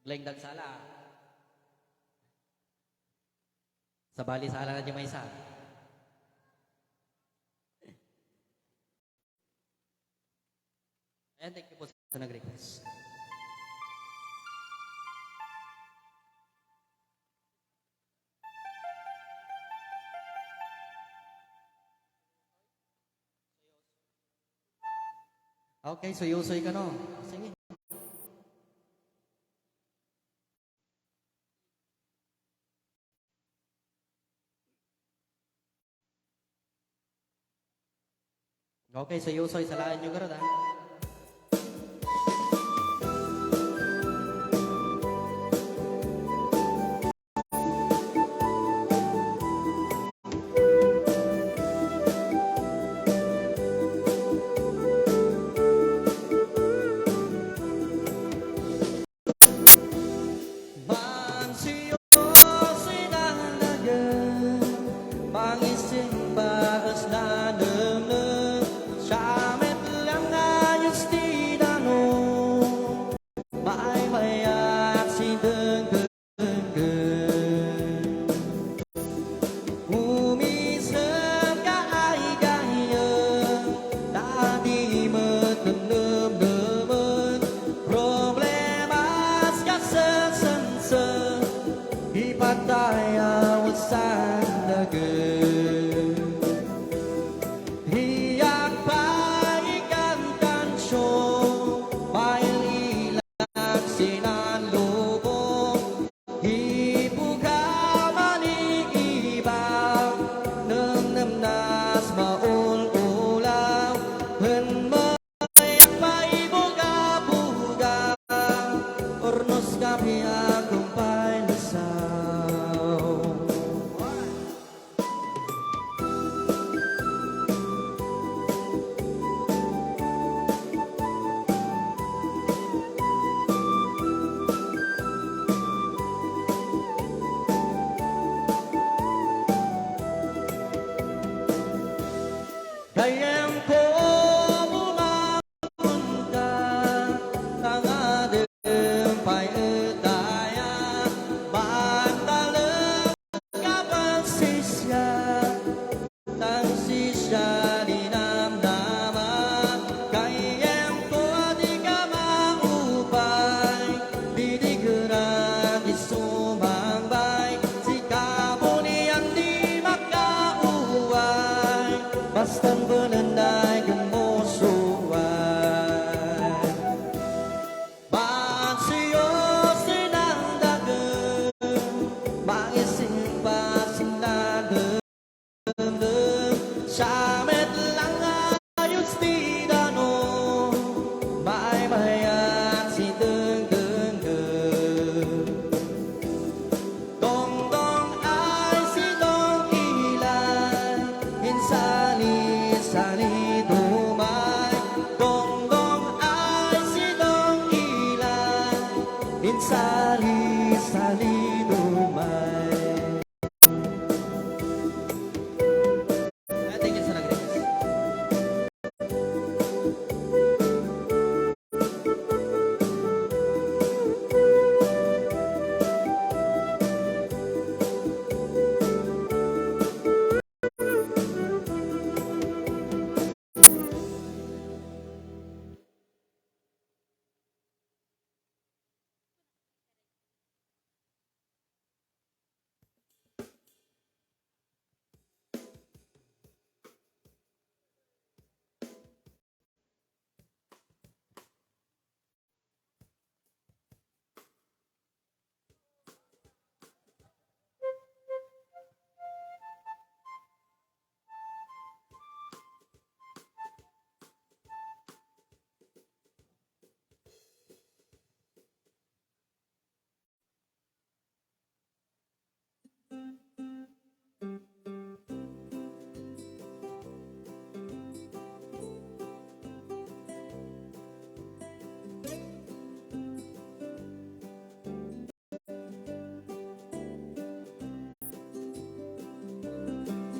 Lengdag sala. Sa bali sala na di may isa. Ayan, thank you po sa nag-request. Okay, suyosoy ka no. Sige. Okay, suyosoy. Salaan nyo garot ha.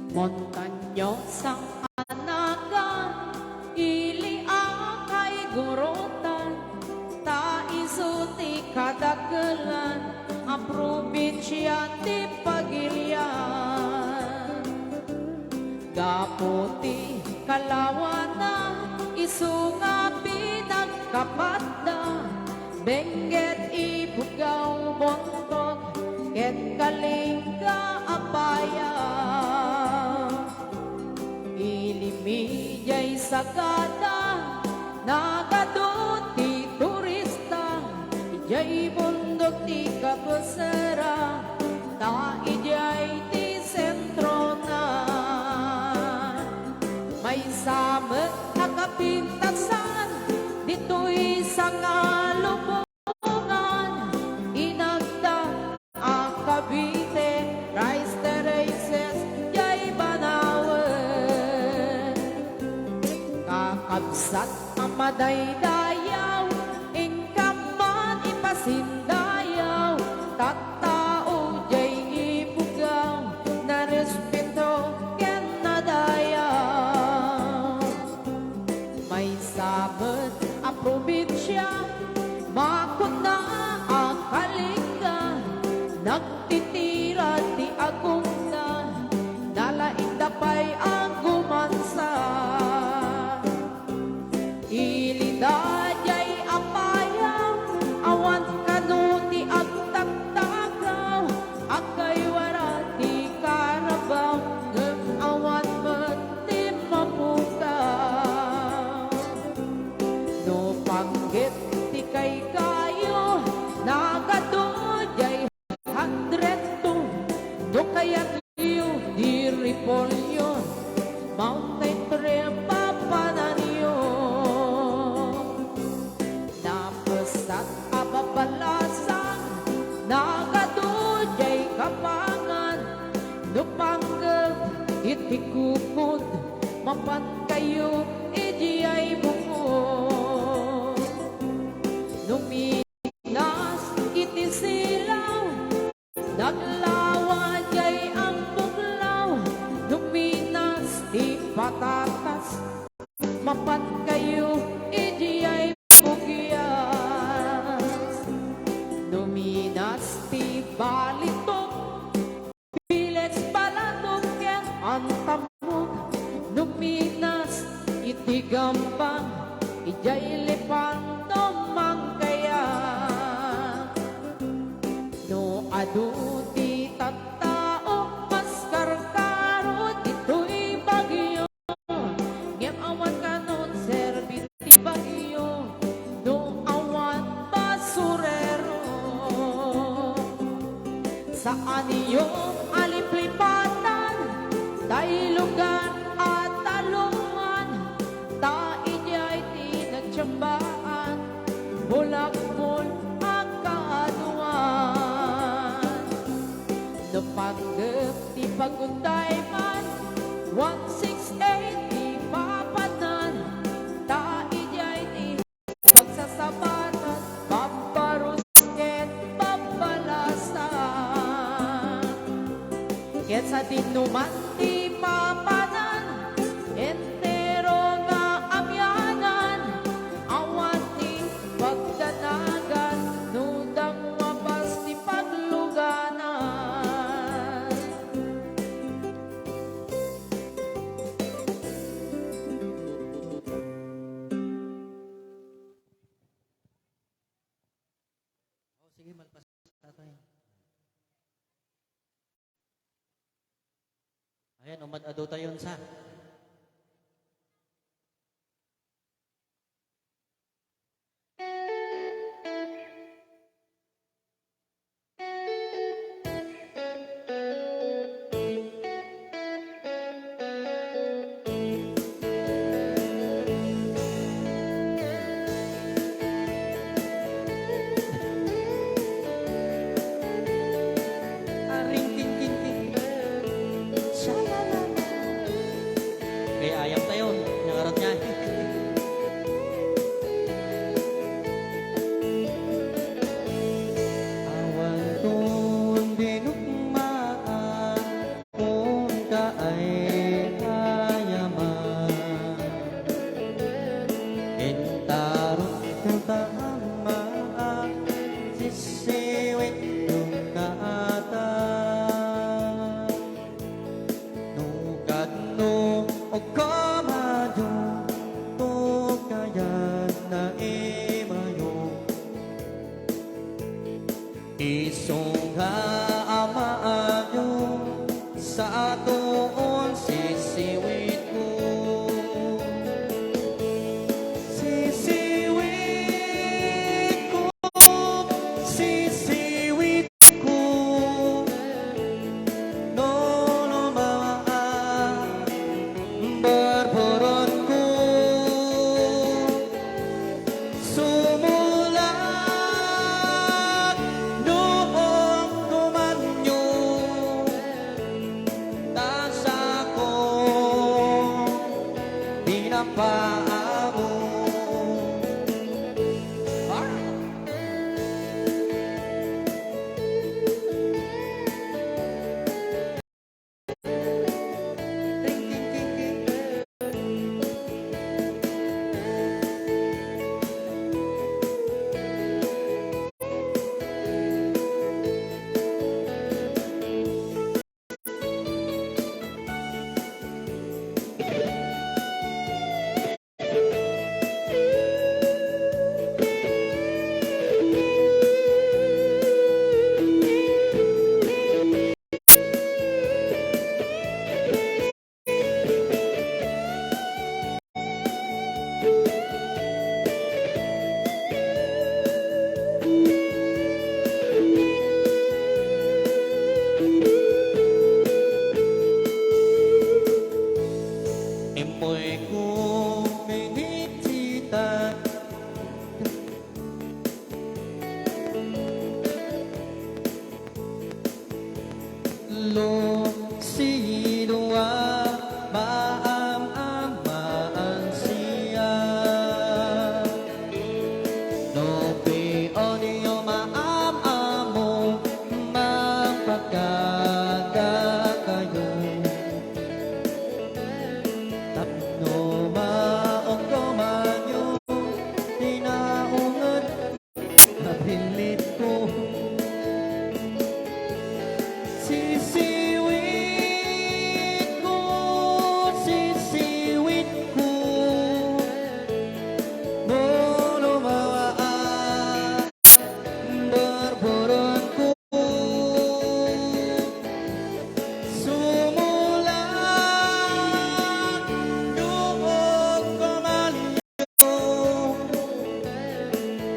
Montanyosang anagan, ili akay gurutan, ta isuti kadagel probinsya ti Pagilian. Gaputi kalawana isu nga pinagkapada, bengget ibugaw bontot ket kalingga apaya. Ilimijay sagada nagaduti turista, ijay bundok ti kabusera, ta ijay ti sentro na. May samet akapintasan dito'y sangalubungan, inagda ang Cavite, rice terraces jay banawen. Kakabsat ang madaydayaw, ingkaman ipasindayaw, tattao jay ibugaw, na respeto ken nadayaw. May sabet ang probinsya, makot na ang kalinga, nagtitira ti agungga, nalainda pa'y ang gumansa. Ilida jay apayaw, awan kanu ti agtagtagaw, agkay wara ti karabaw, ngem awan met ti mapukaw. No panggit ti kay kayo, nagado jay handreto, do kayat liyo di repolyo, mountain trail papananyo. Napesat ababalasan, nagado jay kapangan, no panggit iti kupod, mapan kayo iji ay bukod. Numinas iti silaw, naglawa jay ang buglaw, numinas ti patatas, mapan kayo iji ay bugyas. Numinas ti balitok, bilex balatok ken antamog, numinas iti gambang, ijay lepanto mangkaya. No adu ti tattao, maskarkaro dito'y bagyo, ngem awan kanon serbi ti bagyo, no awan basurero. Saan iyo aliplipatan, tay lugar at talungan, ta ijay ti nagtiyambaan, bulakbol ang kaaduan. No panggep ti pagunday man, 168 ti papanan, ta ijay ti pagsasabatan, babarus ket babalasan. Ket sa tinuman ti papanan, entero nga amyanan, awan ti pagdanagan, nudang mabas ti pagluganan. Oh, sige, malpas tatay. Ayan, umad-ado tayo sa. Aring ting ting ting. Shalala. Kaya ayam tayo, nangarot niya. Awan kung dinukmaan, kung kaay ayaman. Intarot ko tama, sisiwit kung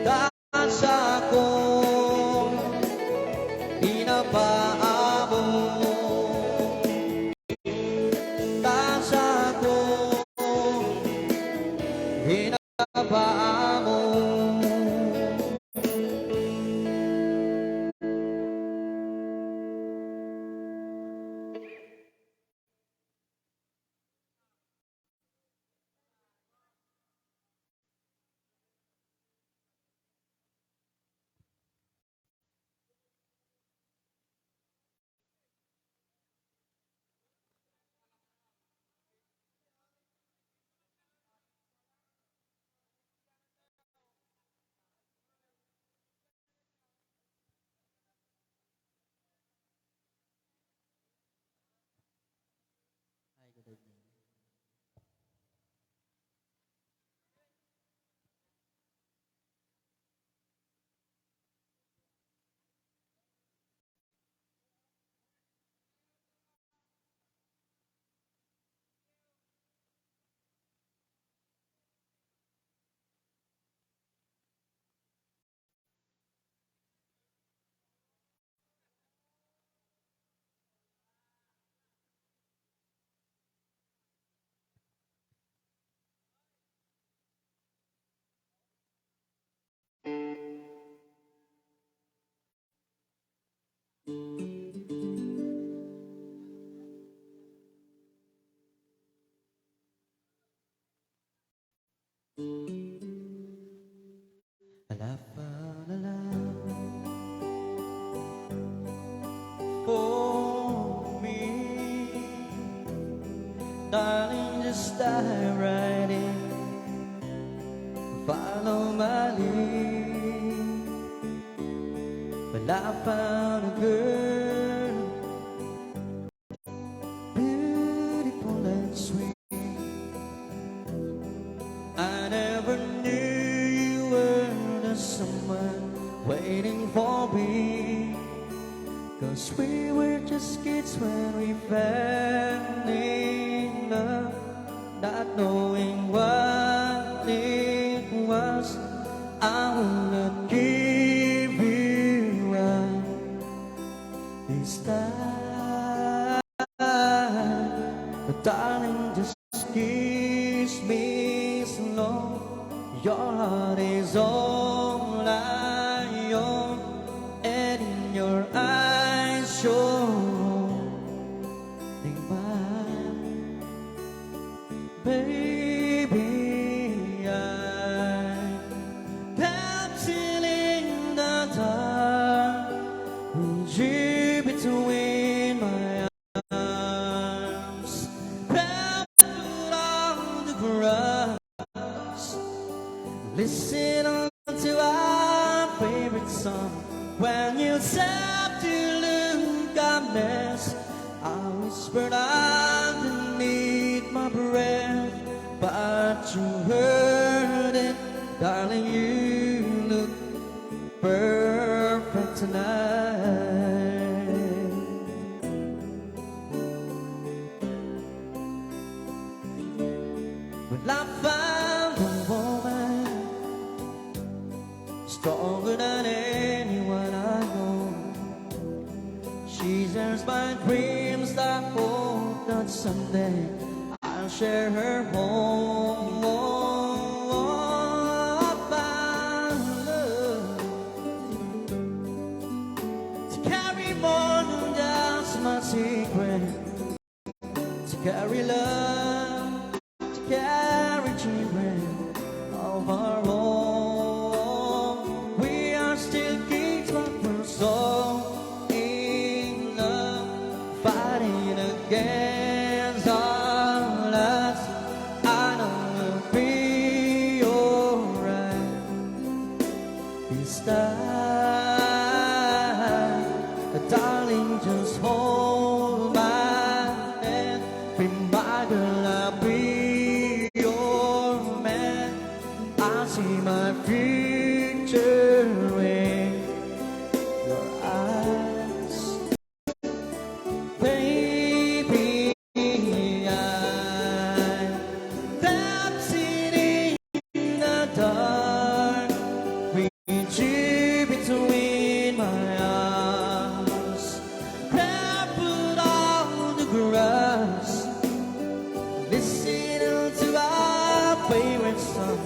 Tasa ko pinapaamo, tasa ko pinapaamo. And I found a love for me, darling, just dive right in, follow my lead. Well, I found a girl, beautiful and sweet. I never knew you were the someone waiting for me, 'cause we were just kids when we fell in love, not knowing what it was. I will not give you up this time, but darling, just kiss me slow. Your heart is all I own, and in your eyes show mine. Baby, I'm dancing in the dark with you between my arms, barefoot on the grass, listen to our favorite song. When you start to look a mess, I whispered underneath my breath, but you heard it, darling. You look perfect tonight. Well, I found a woman stronger than anyone I know. She shares my dreams. I hope that someday I'll share her home. I found love to carry more than just my secret, to carry love, to carry children of our own. We are still kids, but we're so in love, fighting against all odds. I know we'll be alright this time, darling. Just hold my hand, be my girl, I'll be your man. I see my future in your eyes, baby. I'm dancing in the dark with you between my arms, barefoot on the grass, listening to our favorite song.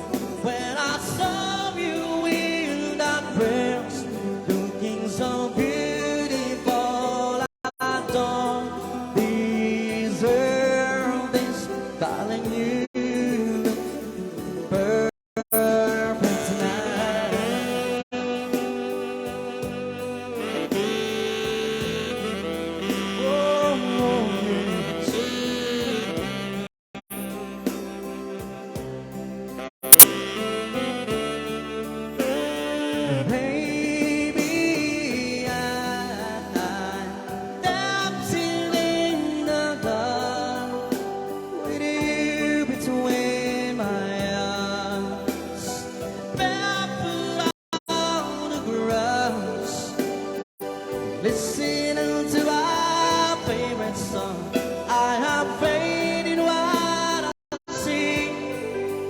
When I saw you in that dress, looking so beautiful, I don't deserve this, darling. You look perfect tonight. Oh, yes. Baby, I'm dancing in the dark with you between my arms, barefoot on the grass, listening to our favorite song. I have faith in what I see.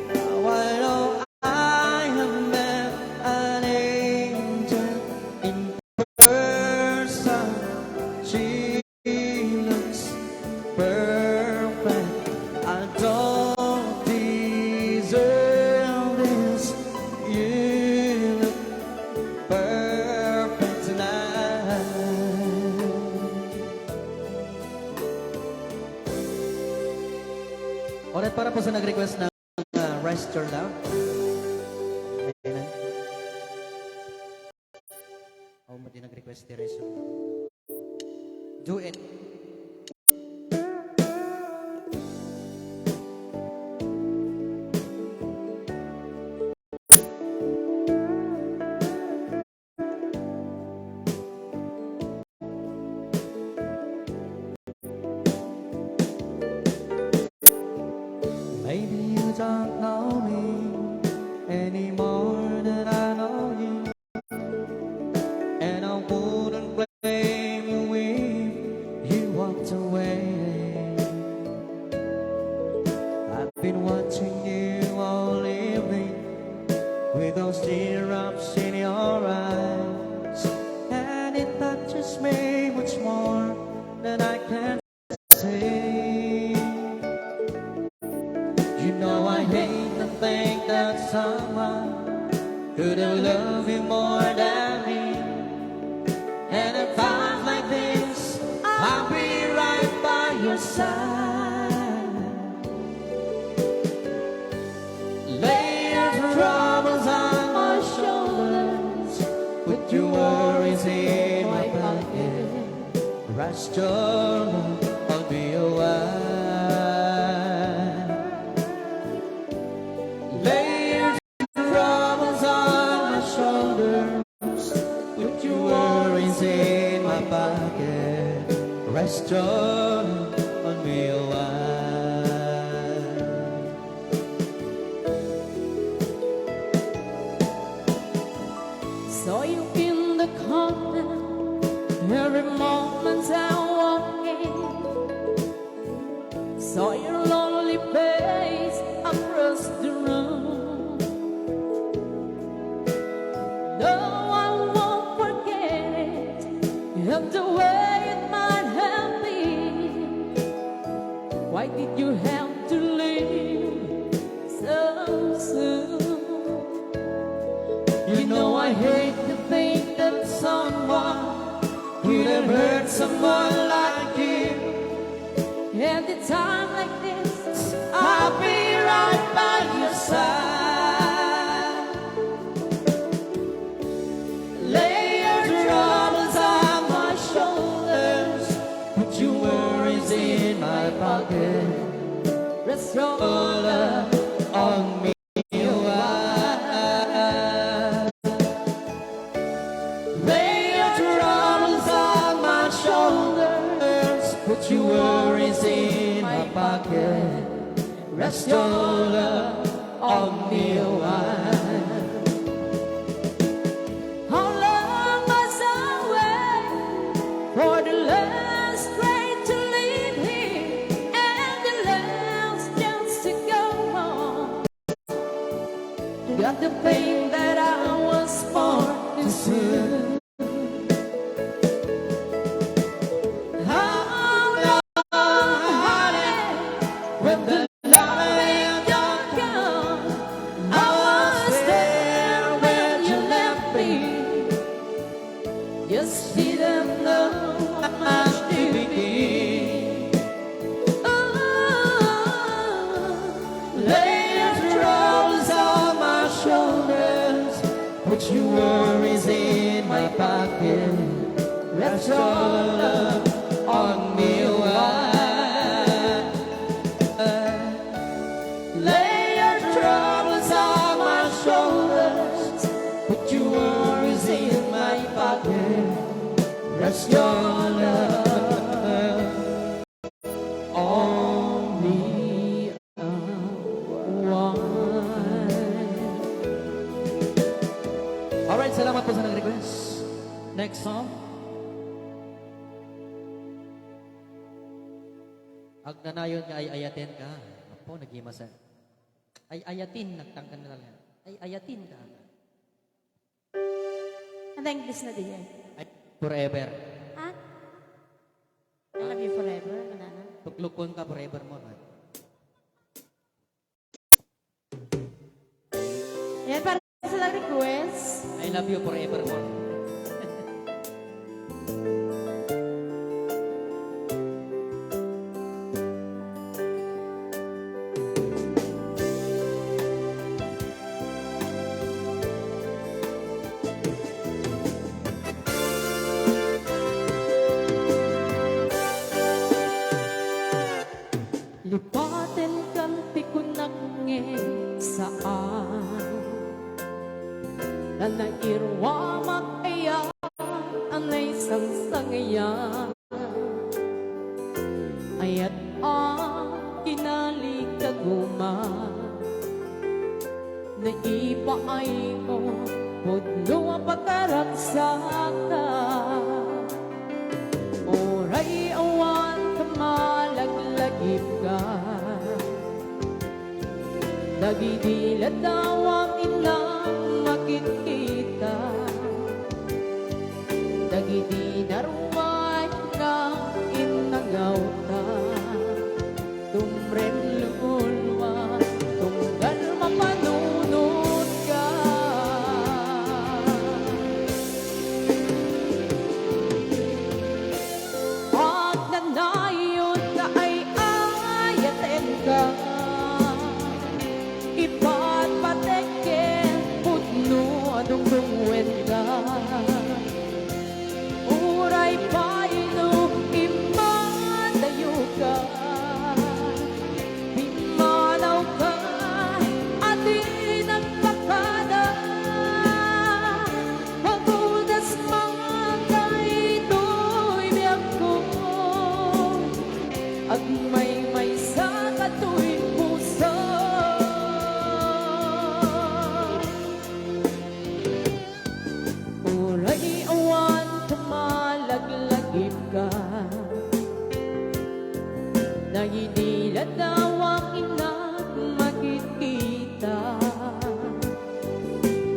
Now I know I have met an angel in person. She looks perfect. I don't deserve this. You look perfect tonight. Ulit para po sa nag-request ng Rest Your Love. Ayan na. Oh, mati nag-request ni Rest Your Love. Do it. Maybe you don't know me any more than I know you, and I wouldn't blame you if you walked away. I've been watching you all evening with those teardrops in your eyes, and it touches me much more than I can say. You know I hate to think that someone could have loved you more than me, and if times like this, I'll be right by your side. Lay your troubles on my shoulders, put your worries in my pocket. Rest your love, I'll be a while. Lay your troubles on my shoulders, put your worries in my pocket. Rest your love on me a while. Saw you in the corner every moment I walk in. Saw your lonely face across the room. No, I won't forget it, and the way it might have been. Why did you have to leave so soon? You know I hate to think that someone could have hurt someone like you, and at a time like this, I'll be right by your side. Lay your troubles on my shoulders, put your worries in my pocket. Rest your love on me a while. Lay your troubles on my shoulders, put your worries in my pocket. Rest your love on me a while. How long must I wait for the last train to leave here and the last chance to go home? Got the pain that I was born just didn't know how much to begin. Lay your troubles on my shoulders, put your worries in my pocket, rest your love on me a while. Lay your troubles on my shoulders, put your worries in my pocket, rest your love on me a while. Alright, salamat po sa nag-request. Next song. Agnanayon nga ay ayatin ka. Apo, nag-imasan. Ay ayatin, nagtangkan na lang. Ay ayatin ka. Ano English na diyan? Ay, forever. Ha? I love you forever, manana. Tuklukon ka forever mo. Man. Yan, para sa nag-request. I love you forever mo. Lipatin kanti ko nangge saan na nairwa makaya anay sangsangayan ayat ang kinalikaguma na ipaay ko pudlo ang pagkaragsaka oray awan kamalaglagip ka nagidila daw ang inang makikita nagidi naruway ng inangaw ka tumren lulwa tunggal mapanunod ka pag nanayon ka ay ayatin ka ipat pateken putno anong dungwen ka uray paino imadayo ka pimanaw ka atin ang pakada magudas mga ito'y biyak ko at may sa kato'y puso uray awan kumalaglagip ka nagidila daw ang inang makikita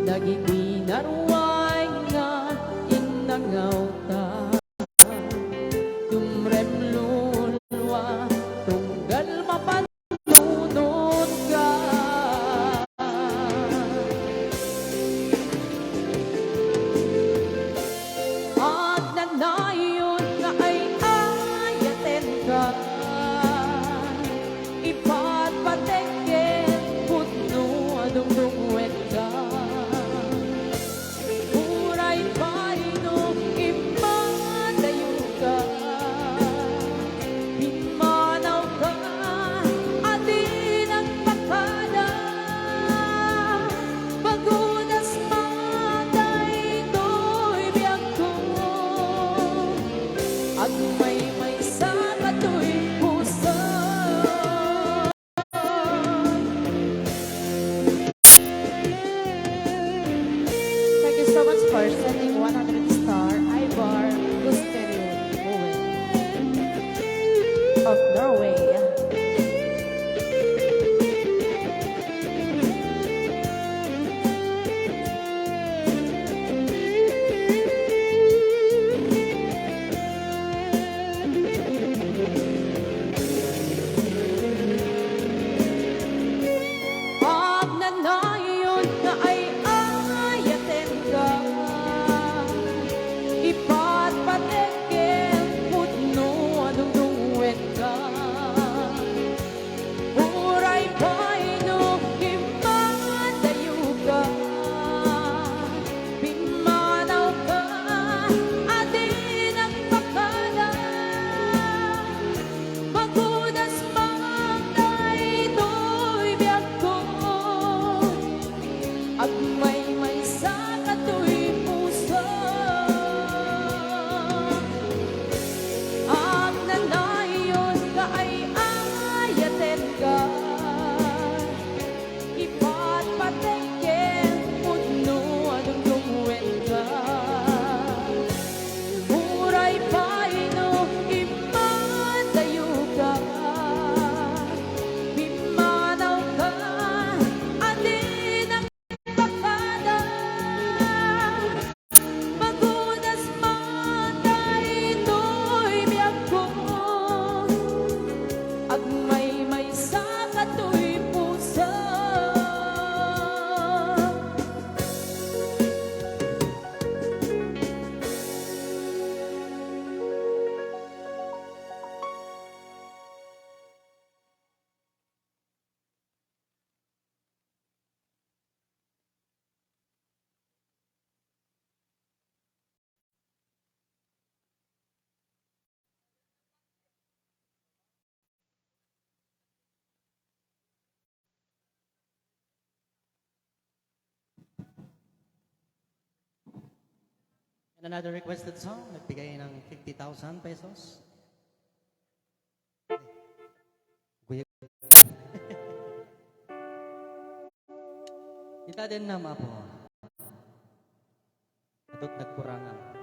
nagidi naruway nga inangaw ta tumrem lulwa tunggal mapanunod ka at nanayon nga ay ayatin ka ipat pateken putno anong dungwet ka uray paino imadayo ka pimanaw ka atin ang pakada pagudas mata ito'y biyak ko at may sa kato'y puso Thank you so much for sending 100 star Ivar Gusterion of Norway. Pag nanayon ka ay ayatin ka ipa And another requested song, nagbigay ng 50,000 pesos. Kuya. Kita din nama po. Adot nagkurangan.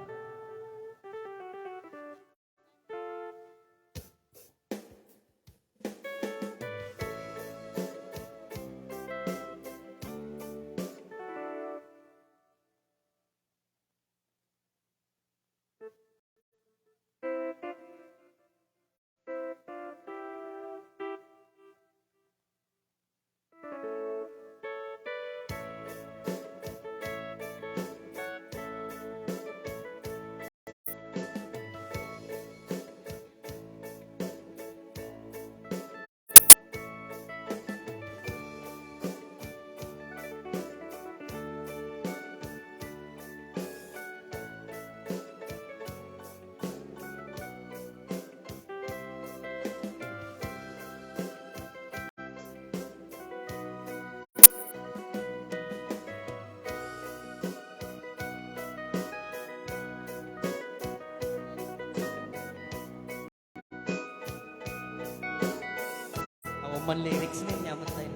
Ako man lyrics niya, yaman tayo.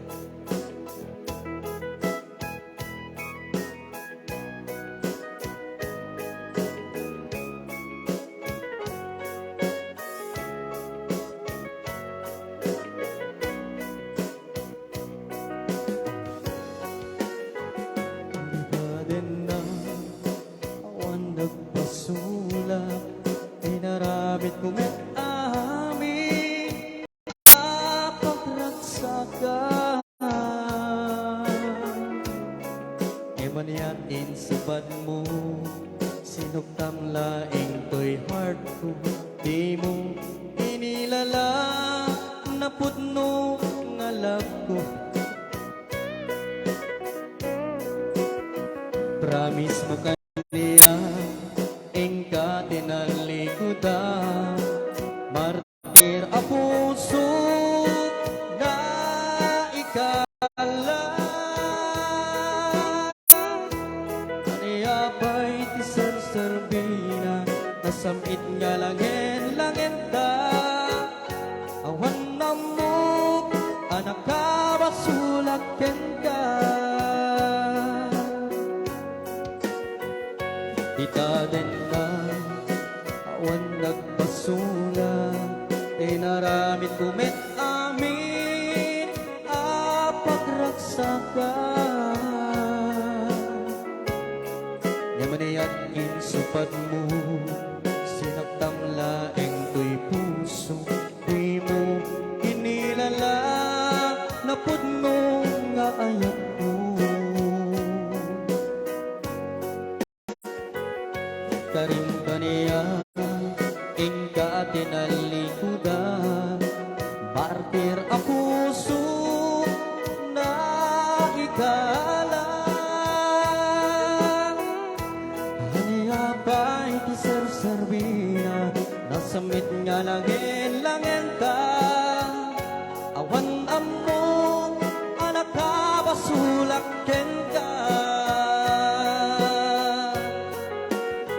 Iba din na awan nagpasulap, inaramit ko met amin napagraksakan. Eman yatin sabad mo, sinuktam laing to'y heart ko, di mo inilala na putno nga love ko. Promise mo kaniya, engka tinalikuda, martir a puso na ikala. Kaniya ba'y tiserserbina, nasamit nga langin-langin ta, awan na mo, anak ka basulakin ka. Kita din na awan nagpasula, inaramit kumit amin apagraksakan. Yamaniyat insupad mo, sinaktam laeng to'y puso, di mo inilala na pudno nga ayak mo. Karing kaniya, ingka tinalikuda, martir a puso na ikala. Haniya ba'y tiserserbina, nasamit nga langin-langin ta, awan amo, anak ka basulakin ka.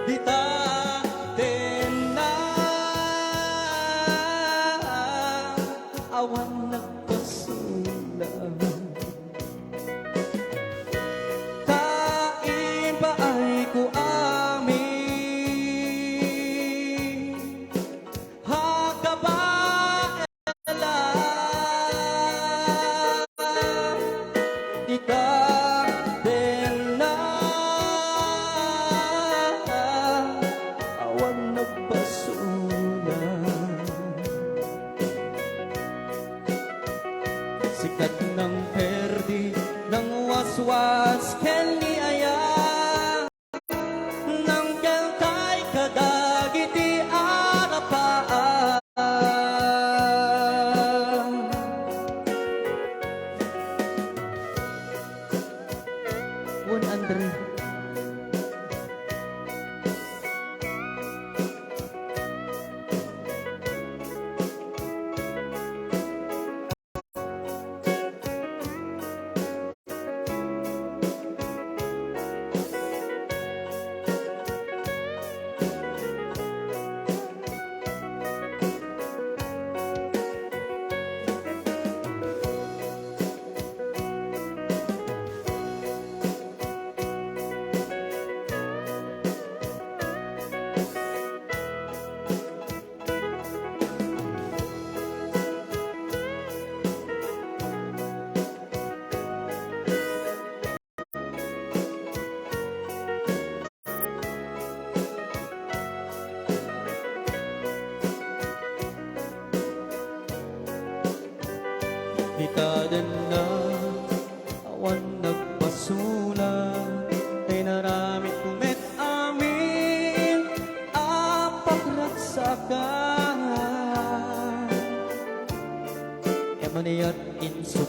Kita din na awan nagpasulang, kain ba ay ko amin, hagkabaela. Kita din na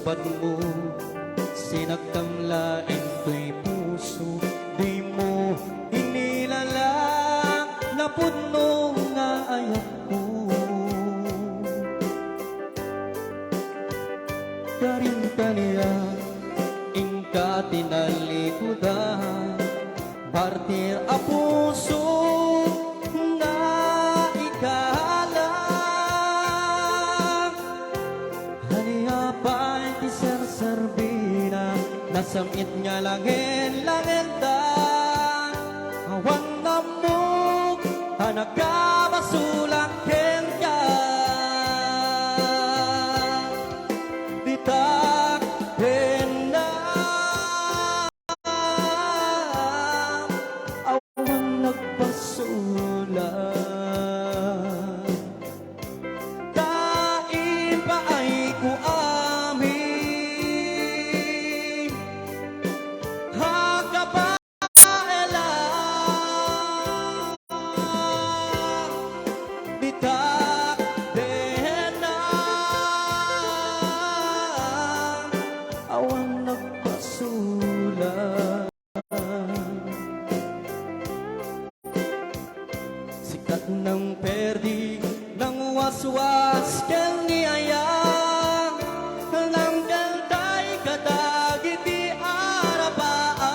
hubad mo, sinagdang laing ko'y puso. Di mo inilalang na puno nga ayak ko. Karin kaniya, ingka tinalikudan, partir a puso na ikalang. Haniya pa'y ti serserbina, nasamit nga langin-langin dan. Awan na mo, hanagkabasulang kenya. Ditak na awan nagpasulang. Kain pa ay kuamin, hakapaelang. Bitak na awan nagpasulang. Sikat ng perdi ng waswas kel niyayang, ng kalday kadagit di arapaan.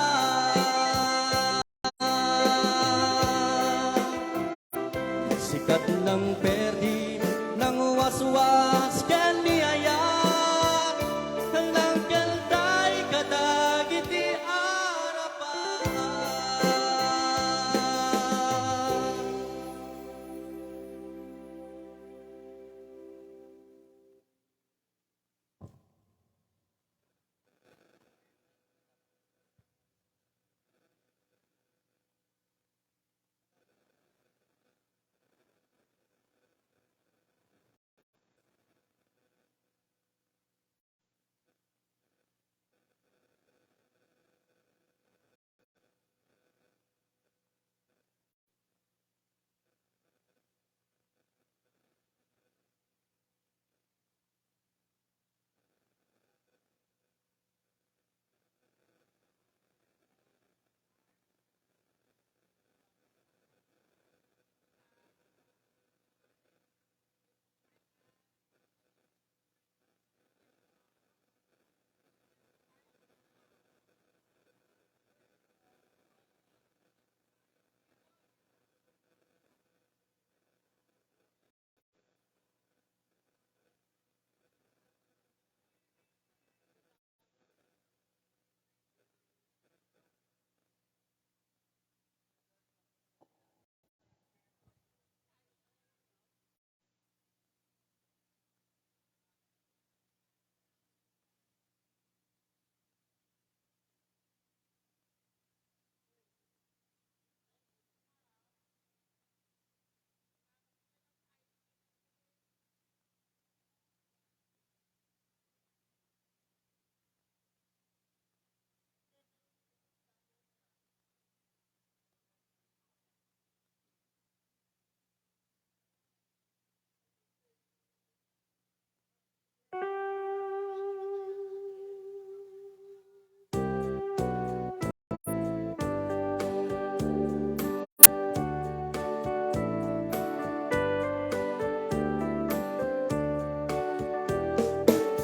Sikat ng perdi ng waswas kel niyayang, ng kalday kadagit di arapaan.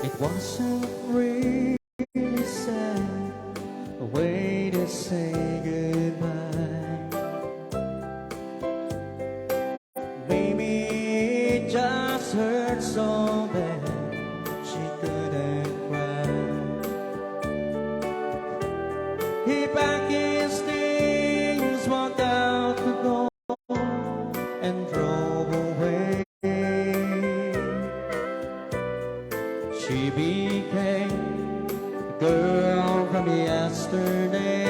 It wasn't really sad, a way to say goodbye. Maybe it just hurt so bad she couldn't cry. He packed his things, walked out the door, and drove away. She became the girl from yesterday.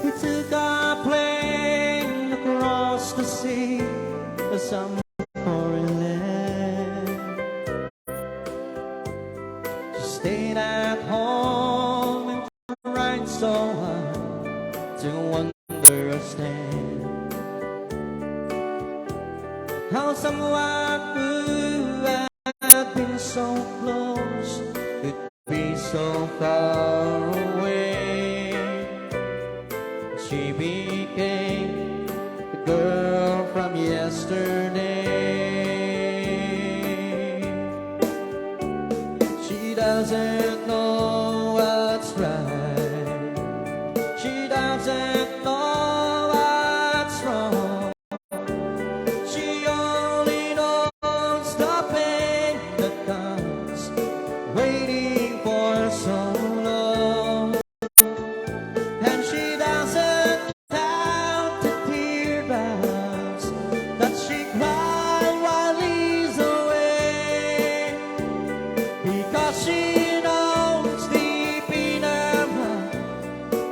He took a plane across the sea to some foreign land. She stayed at home and tried so hard to understand how someone who she became the girl from yesterday. She doesn't know what's right. She doesn't know what's wrong. She only knows the pain that comes waiting for so long. And she doesn't count the teardrops that she cried while he's away, because she knows deep in her heart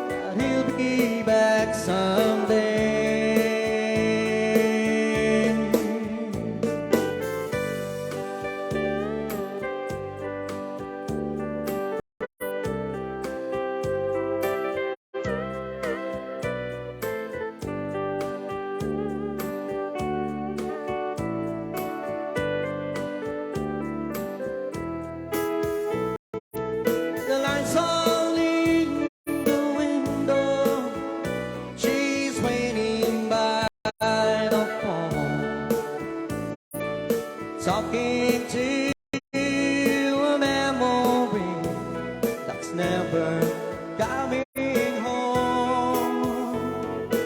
that he'll be back someday. The lights all in the window. She's waiting by the phone, talking to a memory that's never coming home.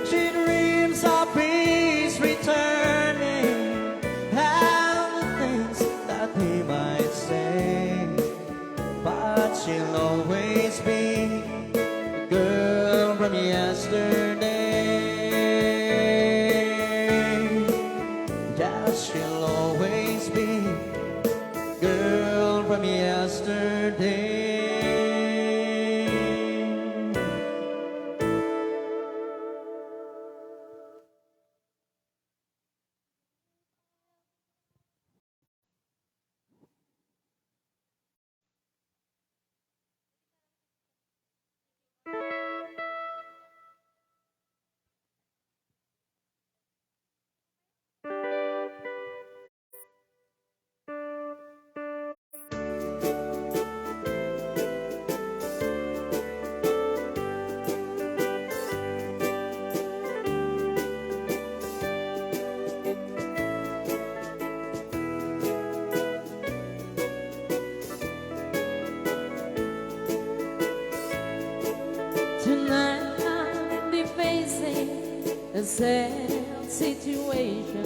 She dreams of peace returning and the things that he might say, but she'll always be the girl from yesterday. Yes, she'll always be the girl from yesterday. Tonight I'll be facing a sad situation.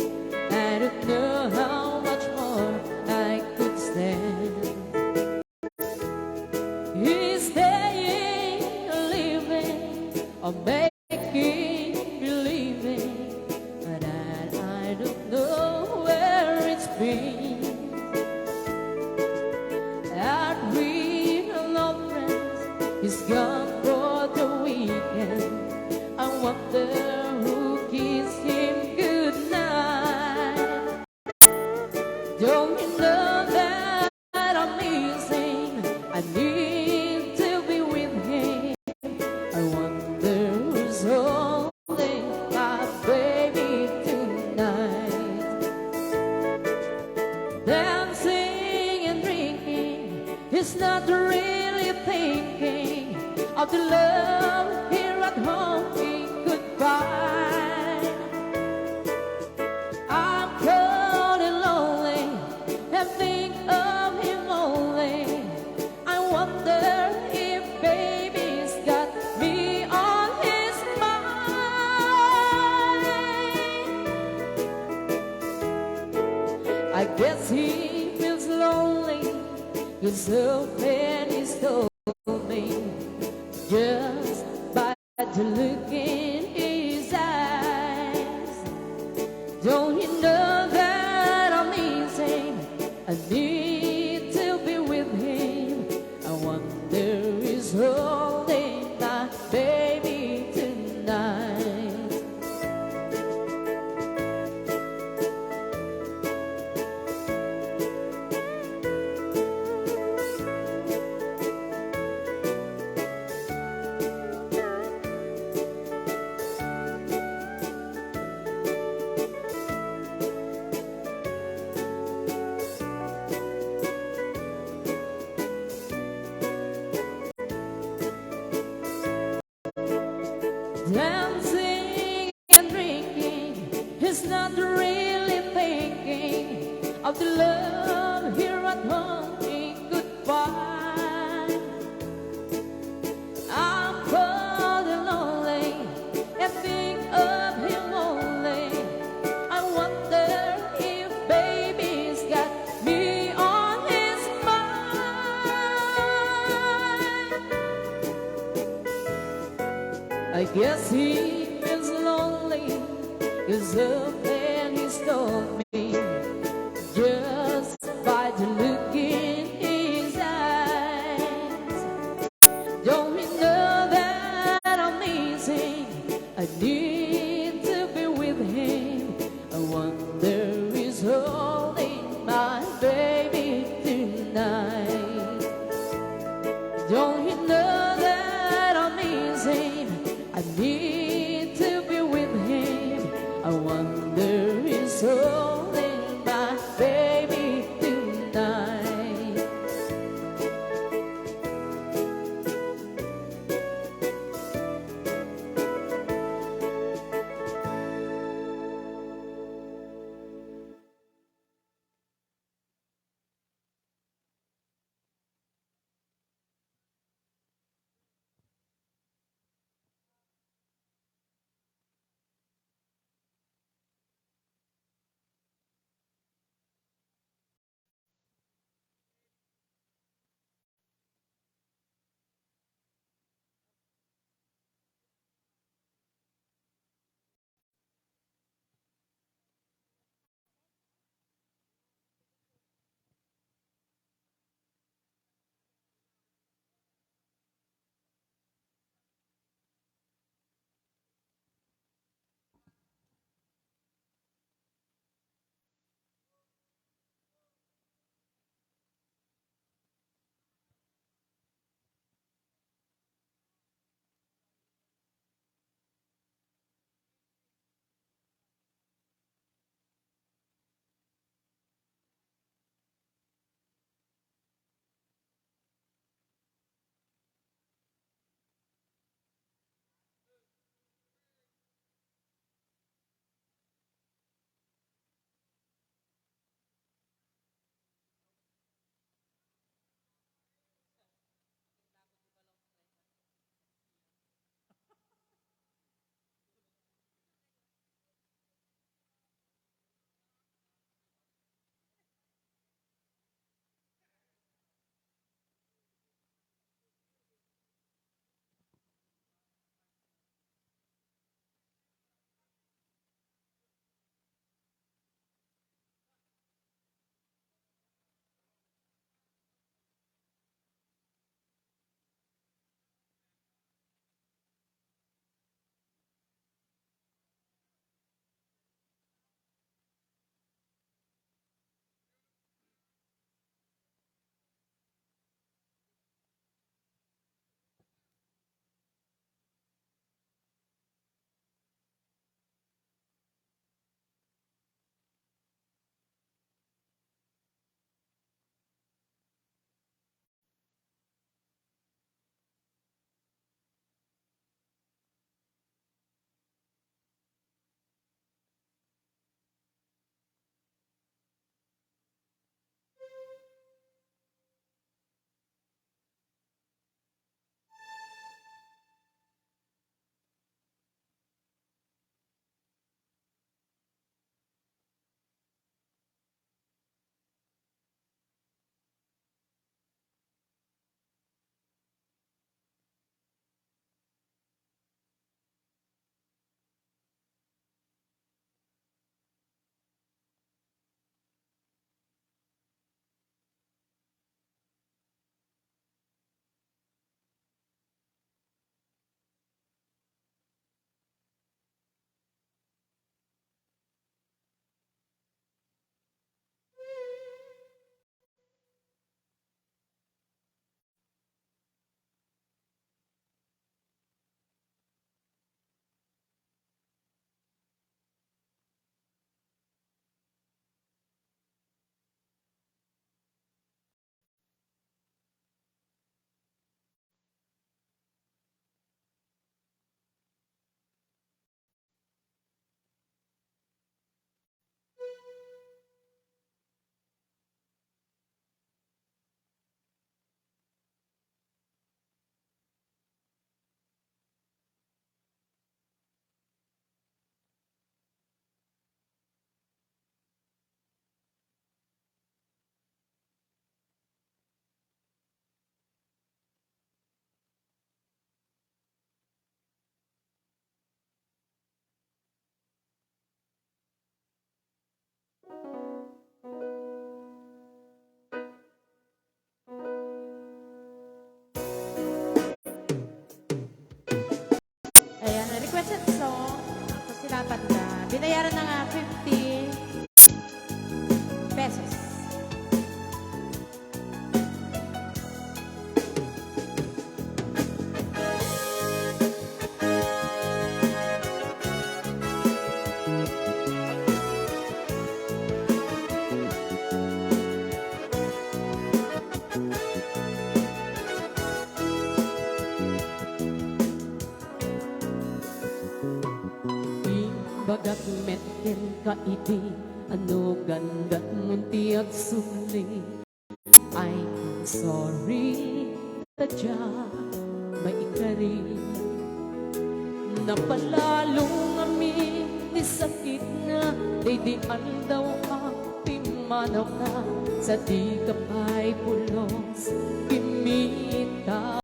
I don't know how much more I could stand. Is staying or living or making believing, but I don't know where it's been. I'd read an old friend, he's gone for the weekend. I wonder who kissed him goodnight. Don't you know that I'm missing? I need to be with him. I wonder who's holding my baby tonight. Dancing and drinking, he's not really thinking of the love here at home he could find. I'm cold and lonely and think of him only. I wonder if baby's got me on his mind. I guess he feels lonely, 'cause so many told me just by the look in his eyes. Don't you know that I'm missing? I need to be with him. I wonder who's holding my baby tonight. dancing and drinking. He's not really thinking of the love here at home in goodbye. I'm cold and lonely and think of him only. I wonder if baby's got me on his mind. I guess he is lonely, 'cause of when he told me, just by the look in his eyes. Don't you know that I'm missing? I need to be with him. I wonder he's holding my baby tonight. Don't you know that I'm missing? I need to be with him. I wonder he's holding Bayaran na nga 50 pesos. Bagat meten ka iti, ano ganda munti at suli. I'm sorry, tadya, maikari. Napalalong amin, ni sakit na, di daw ang pimanaw na, sa di kapay pulos, kimita.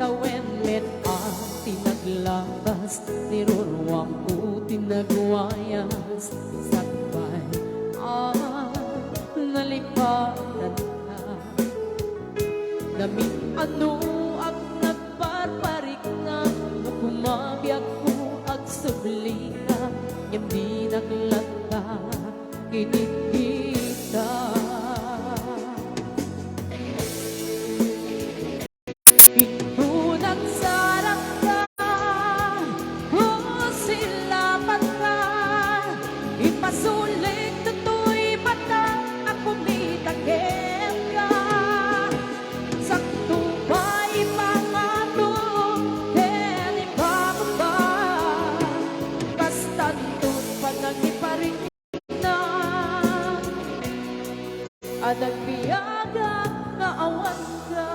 Tawenlet ang tinaglabas, nirurwang ko tinagwayas, sakbay ang nalipatan na. Namit ano ang nagparparik na, kumabiyag ko ag subli ka, yung binaglata, kinikita. Nagbiyaga na awan ka.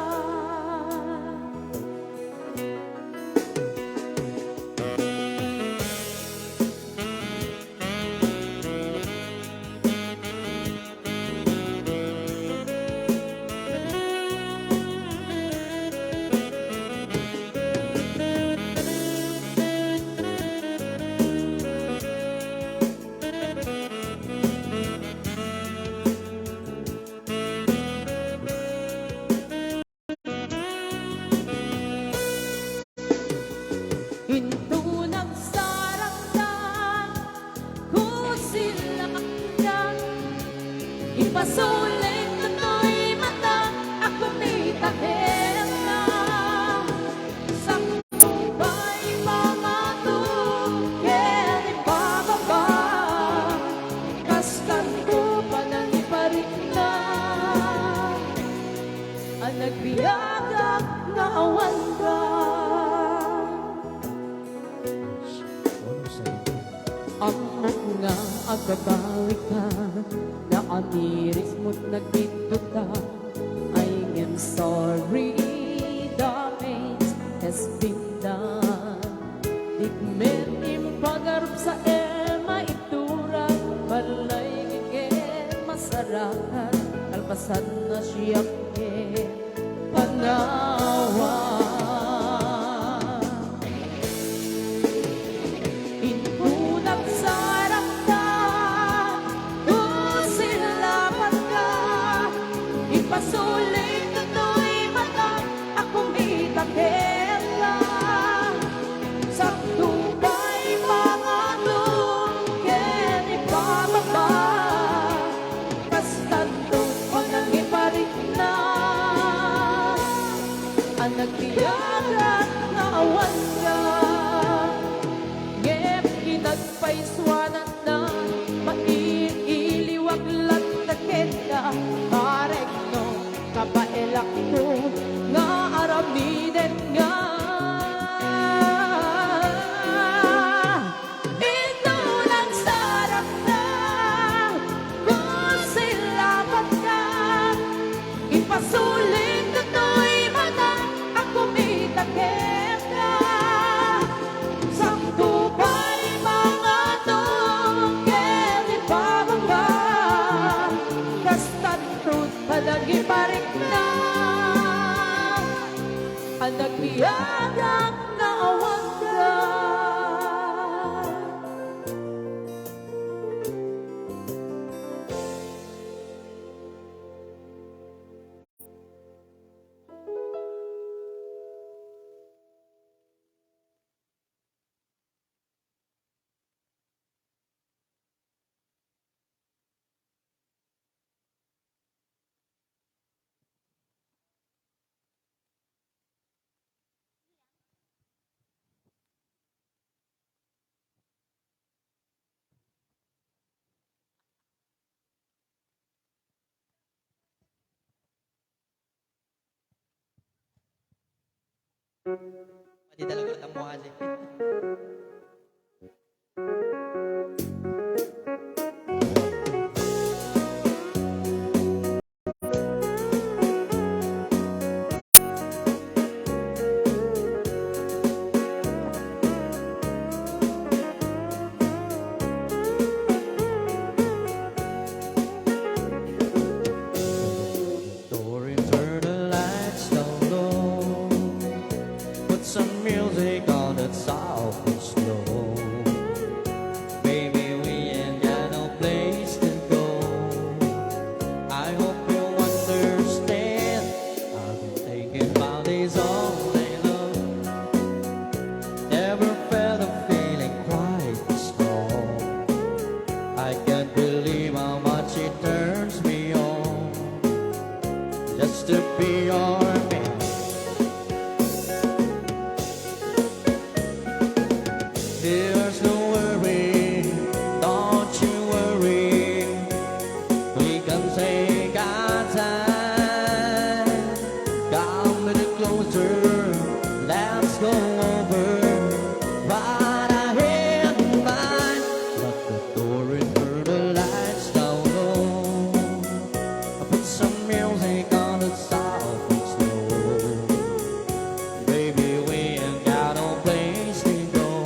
Ipasulit to'y mata, ako may takip na. Sakto ba'y mga tukin ipababa, kastan ko pa nang iparik na. Ang nagbiyagak na awan ka. Ang mga agabalik ka, na aniris mo't nagdito ka. I am sorry, damage has been done. Digmen impagarap sa ema itura, balay gigit masarakan, kalpasan na siya panawa. Pasulit na to'y mata, ako may takip na. Sakto ba'y mga tukin ipababa, kastan to o nang iparik na. Ang nagbiyagat na awan ka, ngep kinagpaiswanan na, mailiwag lang na kenda, marek kapaelak ko nga aramiden nga. Ito lang sarap na kung silapat ka. Ipasulit na to'y mata, ako may takip na. Sakto ba'y mga tukin ipababa, kastan to't palagi parik na. Ang nagbiyak Pati talaga ulit ang mukha siya. Dory, turn the lights down low. Put some music on that's soft and slow. Baby, we ain't got no place to go. I hope you understand. I've been thinking about this all day long. Never felt a feeling quite this strong. I can't believe how much it turns me on just to be your man. There's no worry, don't you worry. We can take our time. Come a little closer, let's go over what I had in mind. Lock the door and turn the lights down low. Put some music on the soft and slow. Baby, we ain't got no place to go.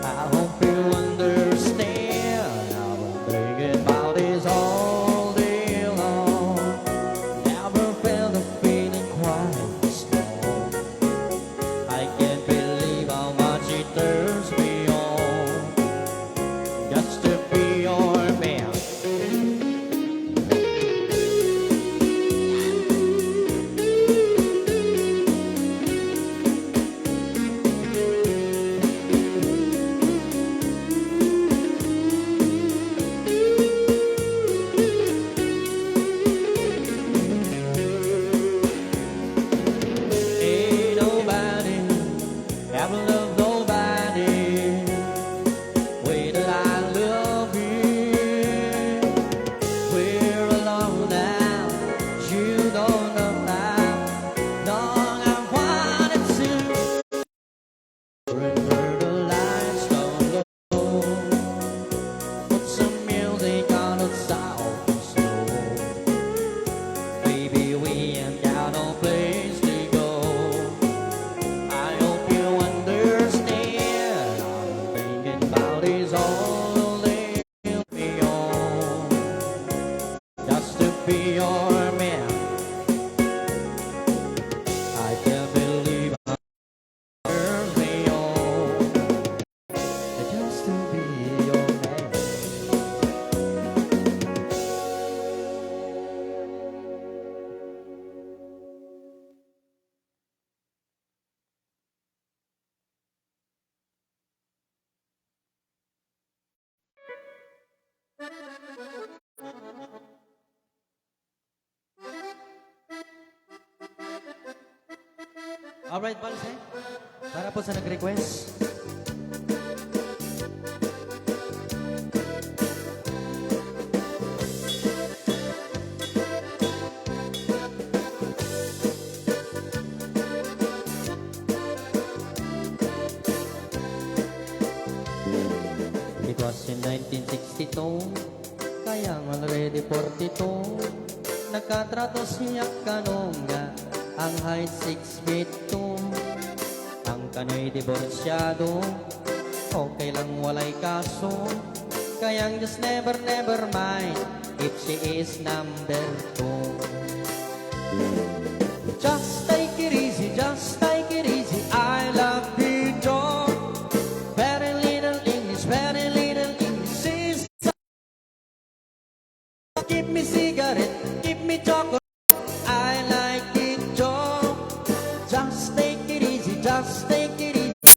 I hope you understand. I've been thinking about this all day long. Never felt a feeling quite this strong. I can't believe how much it turns me on just to be your man. Ain't nobody ever loved nobody way that I love you. We're alone now, you don't know how long I wanted to. Turn the lights down low. Put some music on the soft and slow. Baby, we ain't got no place to go. I hope you understand. I'm thinking about this all day beyond just to be your man. I can't believe how it turns me on just to be your man. Alright, Balse. Para po sa nag-request. It was in 1962, kaya already 42. Nagkatrato siya kanonga, ang height 6 feet 2. Ang kano'y diborsyado, okay lang walay kaso. Kayang just never mind if she is number 2. Just take it easy, just take it easy, I love you, John. Very little English, sister. Give me cigarette, give me chocolate, I like it, John. Just take it easy, just take it easy.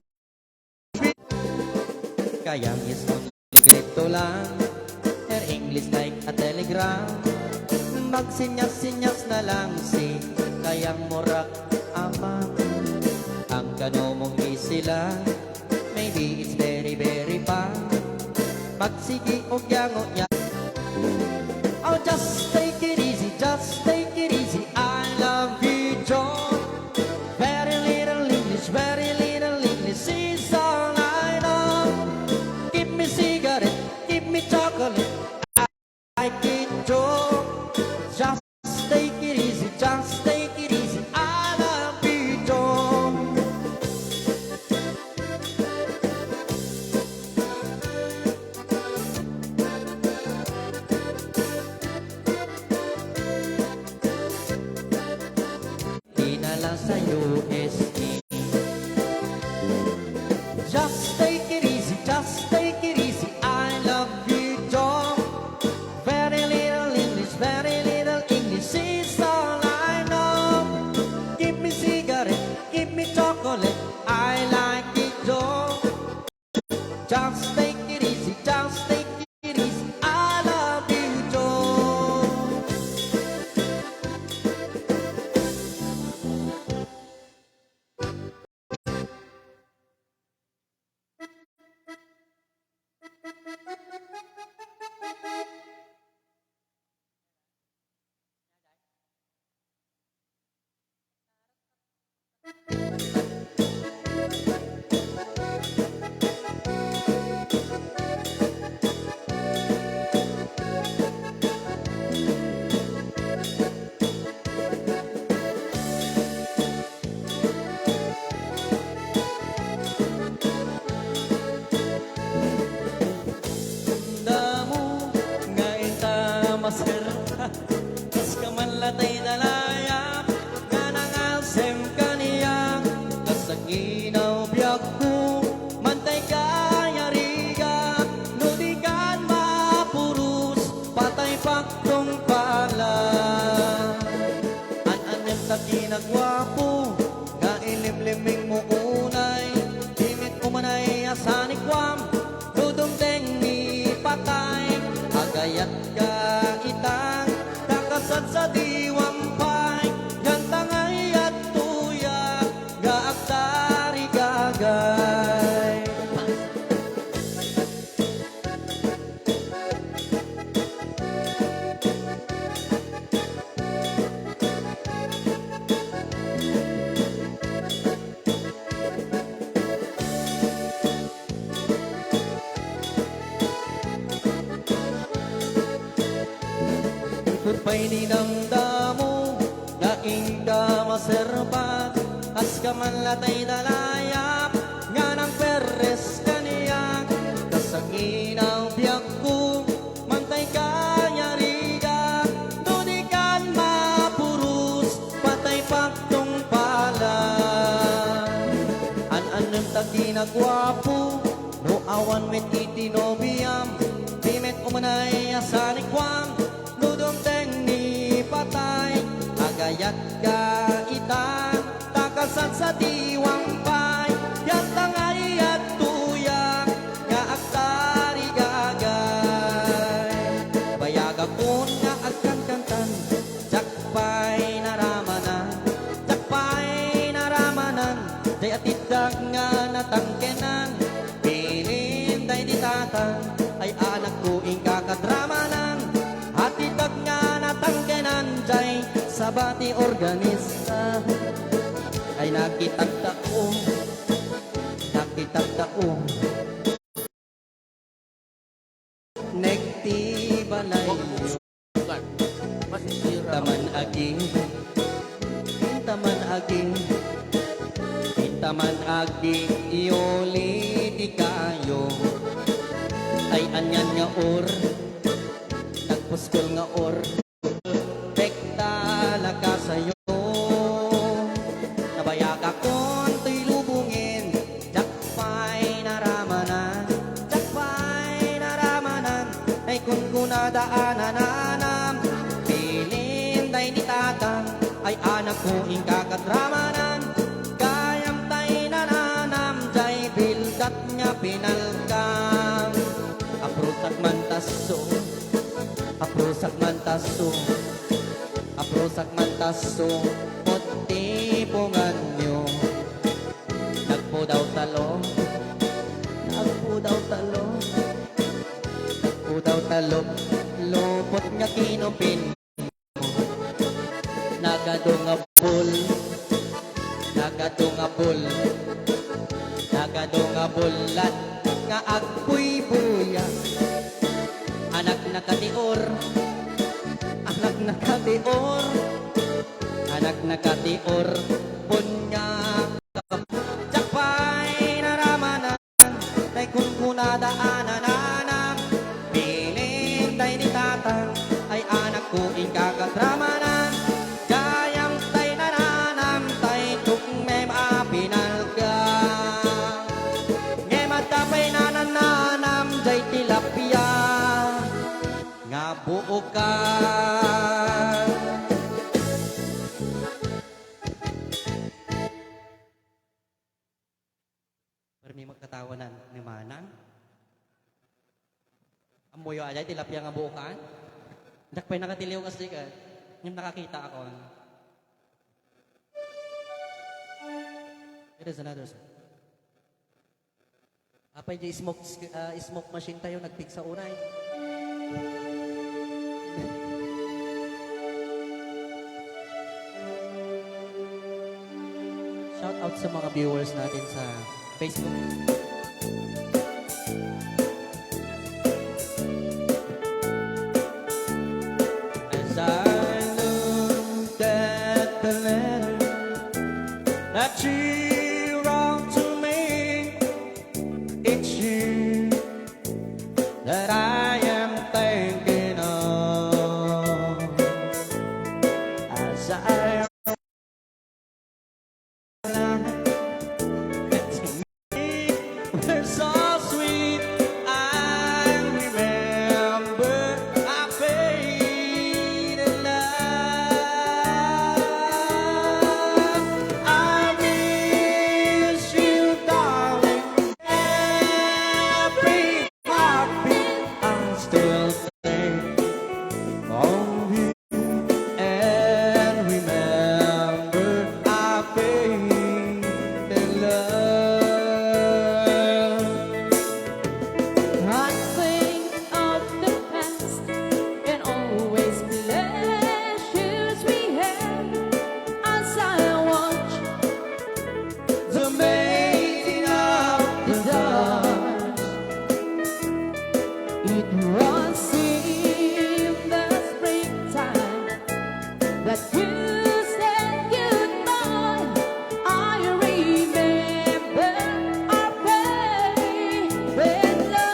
Kayang is only grito lang, her English like a telegram. Magsinyas-sinyas na lang si kayang murak ama. Ang kano mong isila, maybe it's very pa. Magsigi o gyango-ya. Oh, just take it easy, I love you, John. Very dinala sa USA. Just take it easy, just take it easy, I love you, John. Very little English is all I know. Give me cigarette, give me chocolate, I like it, John. Just take it easy, just take it easy, I love you, John. Damo nga ita maserta, kas kamanlatay dalayap, nga nangalsem kaniyang, kasaginaw biyak ko, mantay kaya riga, nudikan mapurus, patay paktong pala. An-anem ta kinagwapo, nga ilimliming mo unay, dimit umanay asanikwam, dudumdeng ni patay, agayat ka itang takasad sa diwampay, gantangay at tuya, gaaktari gagay. Ikot pa'y dinamdamo, daing damaserbat, as kamanlatay dalayap, nga ng peres kaniyang, kasanginaw biyak ko, mantay kanya riga, nudikan mapurus, patay paktong pala. An-anem ta ginagwapo, no awan met itinobiyam, dimet umanay asanikwam, dudumteng ni patay, agayat ka itang takasan sa diwampay, yan tangay at tuyak, nga aktari gagay. Bayag akon nga agkankantan, jakpay naramanan, day atidag nga natangkenan, pilin day ditatan, ay anak ko ing kakadramanan, atidag nga natangkenan, day sabati organista, ay nakitagtao, negti balay, taman aging ioliti kayo, ay anyan nga or, nagpuskol nga or, pektala ka sa'yo, nabayak akon to'y lubungin, jakpay naramanan, ay kung kunadaanan, pilin day ni tatang, ay anak ko ing kakadramanan, kayam tay nananam, jay bildat nga pinalkam, aprusak mantaso, motipungan nyo, nagpo daw talo, lupot nga kinupin, nagadungabol, lat nga agpuy buya, anak nakatior, punya jakpay naramanan, tay kung kunadaanan, piling tay ni tatang, ay anak ko ing kakadramanan, gayam tay nananam, tay balikan. Permi magkatawanan ni Manang. Amoyo ajay tilapia nga buukan. Dakpay nakatiliw kasi ka. Yung nakakita ako. It is another song. Apay di smoke machine tayo nagpig sa unay. Shout out sa mga viewers natin sa Facebook. As I look at the letter that she wrote to me, it's you that I am thinking of. As I it's so sweet. I remember I fell in love. I miss you, darling. Every heartbeat I'm still thinking of you. And remember I fell in love. I think of the past and always pleasures we had as I watch The making of the the stars. It was in the springtime that you said goodbye. I remember our baby love.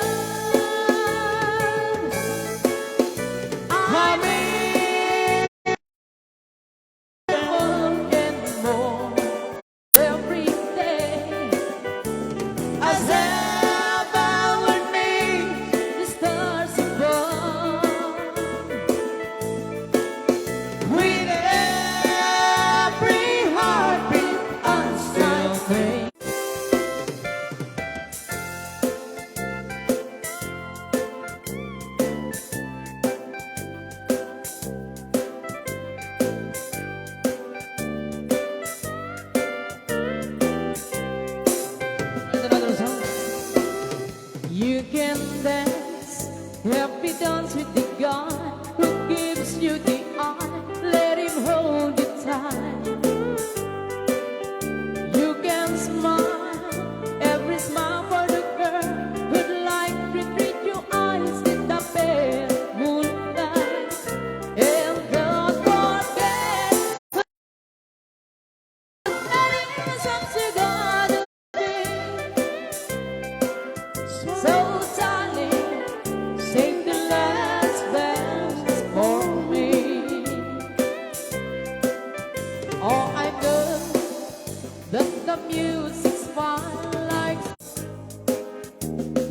I miss more and more every day. as ever with me. The stars above. With every heartbeat I'm still thinking. There's another song. You can dance, happy dance with the guy who gives you the eye. Let him hold you tight. You can smile, every smile for the girl who'd like to treat your eyes in the pale moonlight. And don't forget that it's up to God. So darling, save the last dance for me. Oh, I know that the music's fine like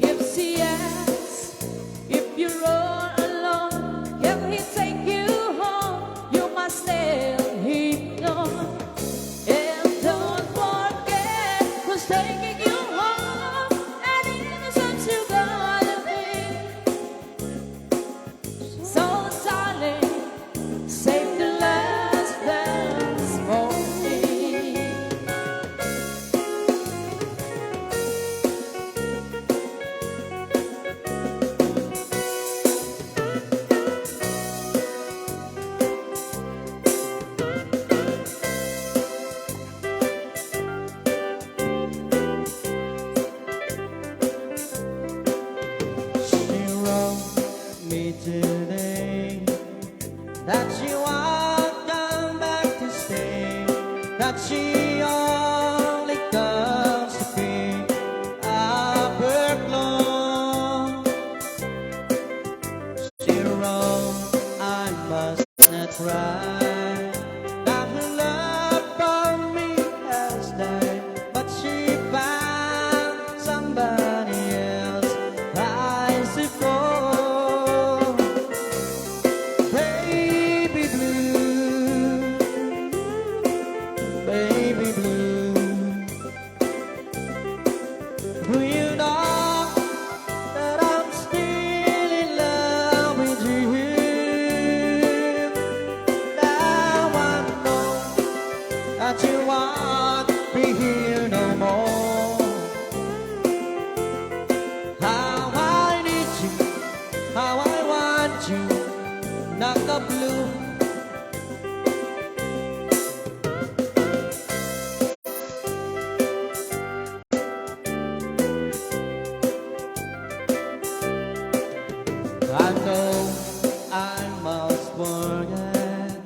if she asks if you're all alone, can he take you home? You must tell him no. And don't forget who's taking you home. And it's up to God. So darling, save the last dance for me. She wrote me today that she won't come back to stay, that she only comes to pick up her clothes. She wrote I must not cry, that her love for me has died, but she found somebody else, I suppose. that you won't be here no more. How I need you, how I want you, not the blue. I know I must forget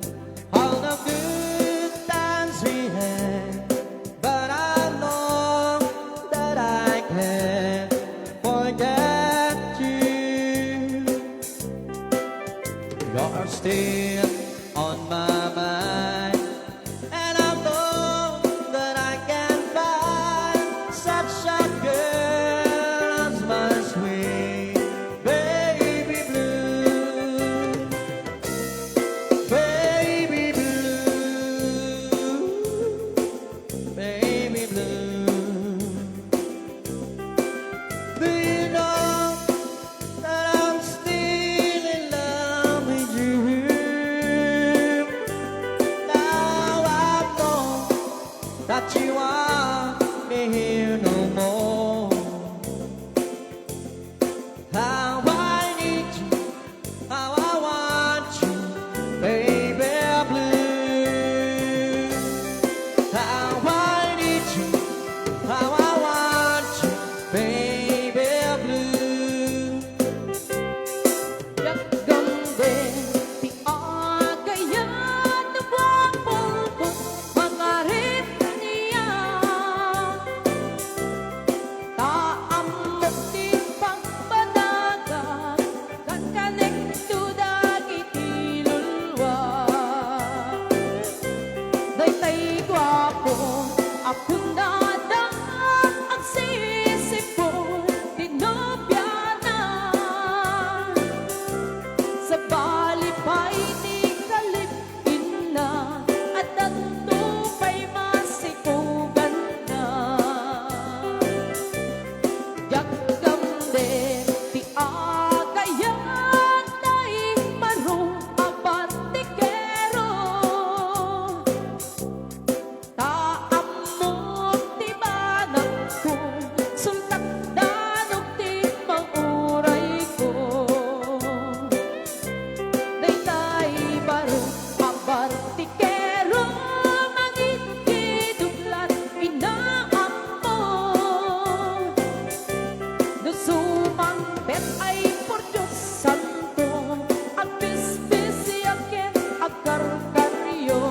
all the good times we had, but I know that I can't forget you. You're still on my mind, and I know that I can find such a girl as my sweet baby blue, baby blue, baby blue. Do you know that I'm still in love with you? Now I know that you won't be here no more. How I need you, how I want you, baby blue. How I need you, how I want you, baby blue. Gaganda di agayan na wapol ko mangarip niya. Taamok di pagpanaga kan kanekto dagiti lulwa. Daytay gwapo ako nada ang sisipon tinobya na. Sa balipay di kalipin na at ang tupay masikugan na. Yakamde ti agayan tay marong abantikero. Taamok ti banak ko sultak danog ti manguray ko. Daytay baro abantikero mangikiduplan inaam mo. Dusumang bet ay por Diyos santo ang bisbis yakin agkarkaryo.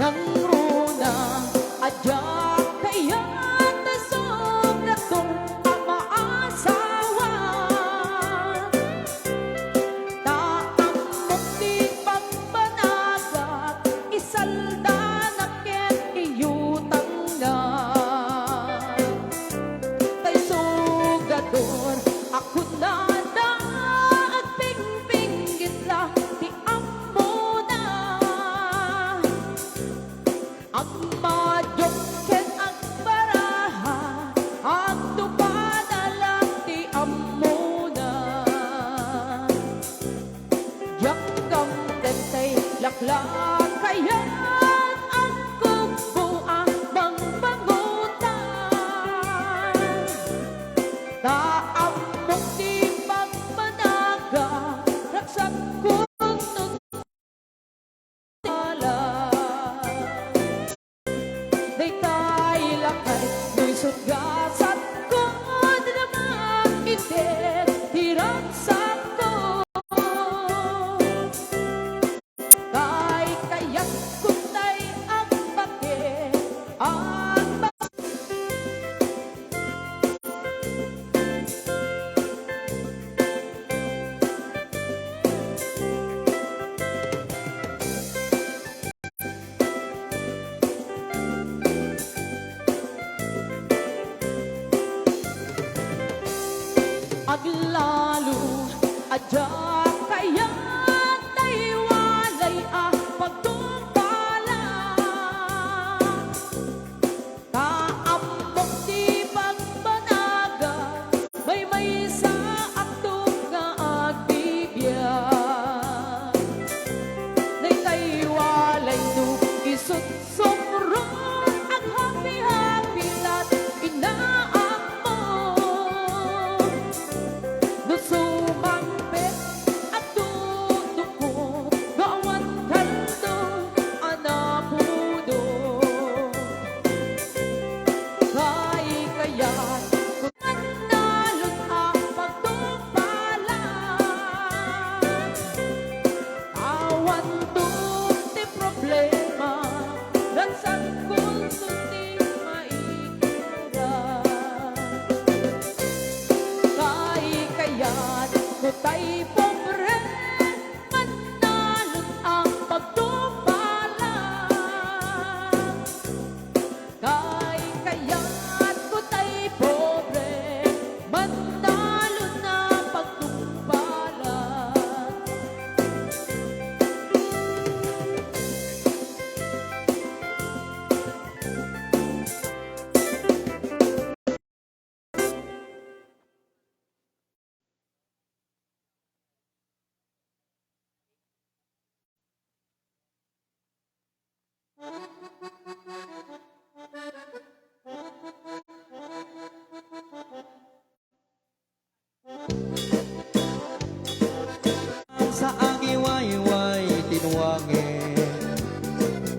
Nang runa adya kaya tasog na tong amaasawa. Taamok di pagpanagat isalda na ket iyutang na. Tay sugador ako nada at pingpinggit la ti amo na. Ang madyok ken ang baraha ang tupadalang ti amo na. Yakam dentay laklak kayan ang kubuang bang bangutan. Taamok di pagpanaga raksak kong nagtala. Daytay lakay luisot gasat ko naman itet hirang sakto. Kay malu adya kaya tay walay pagtumpala kaambok di pagbanaga may sa akdong nga agbibiyag nay tay walay no isut sumron ang happy lat inaak mo no sumampit at tutupot gawan kaldo anapudo kay kaya't kung nalun ang pagtumpalan awan ti problema lansan kung ti maikura kay kaya't kutay pobre manalun ang pagtumpalan kay kaya't kutay pobre manalun ang pagtumpalan. Sa agiwayway tinuwagin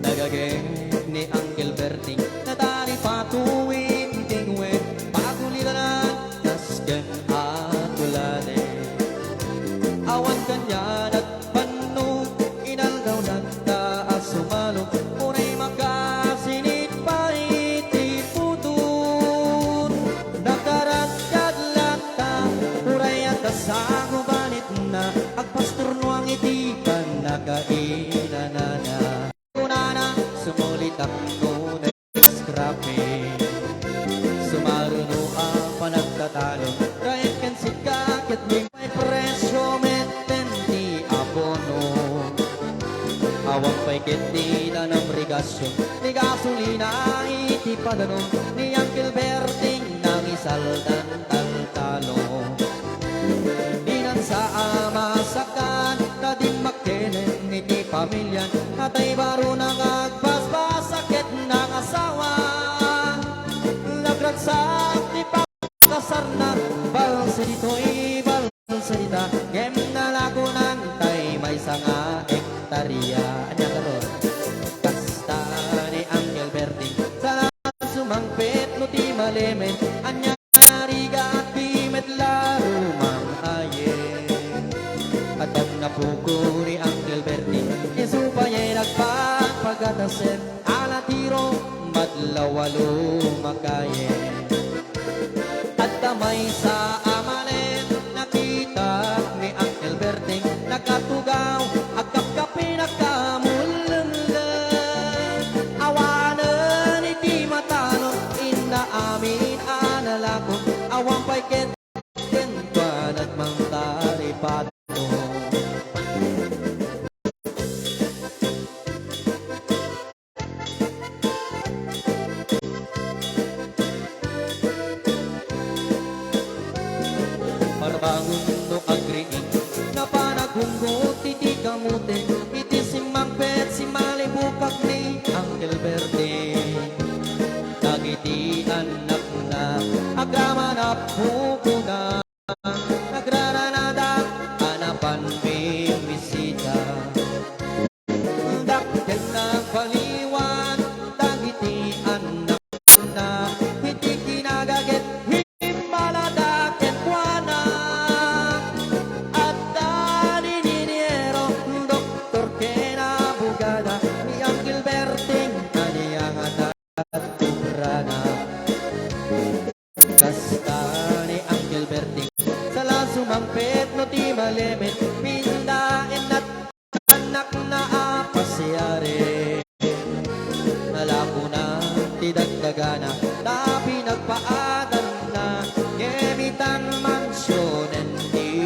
nagaging ni Uncle Berting natari patuwing tingwin paguliran nasken at tulane awan kanyan at panong inaldaw ng taas sumalong unay makasinit pa itiputun nakaragkad lata uray at kasago banit na agpastor nuang itikan nakainanana unana sumulit ang nunay scrapping sumaruno ang panagtatalo kahit kansit kakit may presyo metenti abono awang pa'y kitila ng rigasyon ni gasolina iti padano ni Uncle Berting nang isaldan taltalo dinan sa amasakan kadim makenen iti pamilyan atay baro nang agpaspasakit ng asawa nagragsak ti pagkasar na balsa dito'y balsa dita gem na lago ng tay may sanga hektarya anya karon kasta ni Uncle Berting sa sumangpit no ti malemen anya nariga at pimet laro mang aye at ang napuko ni Uncle Berting isupayay nagpagpagatasen alatiro madlawalo makaye at kamay sa amanen nakita ni Uncle Berting nakatugaw at kapkapi nakamulan awanan iti matano inaamin analakot awang pa'y kentuan at mangtari pato marbangon no agriing na panagunggot iti kamutin iti simangpet si malibukak ni Uncle Berting nagiti anak na agaman na puko na nagraranada anapan bisita dakkel na paliwan dagiti anak na iti kinagaget himmaladaket wana at dalininiero doktor kena bugada ni Uncle Berting kaniyang anak at tubrana kasta ni Uncle Berting sala sumangpet no ti malemit pindain at anak na apasyare nalako na ti dagdagana na pinagpaadan na gemitan mansyonen ti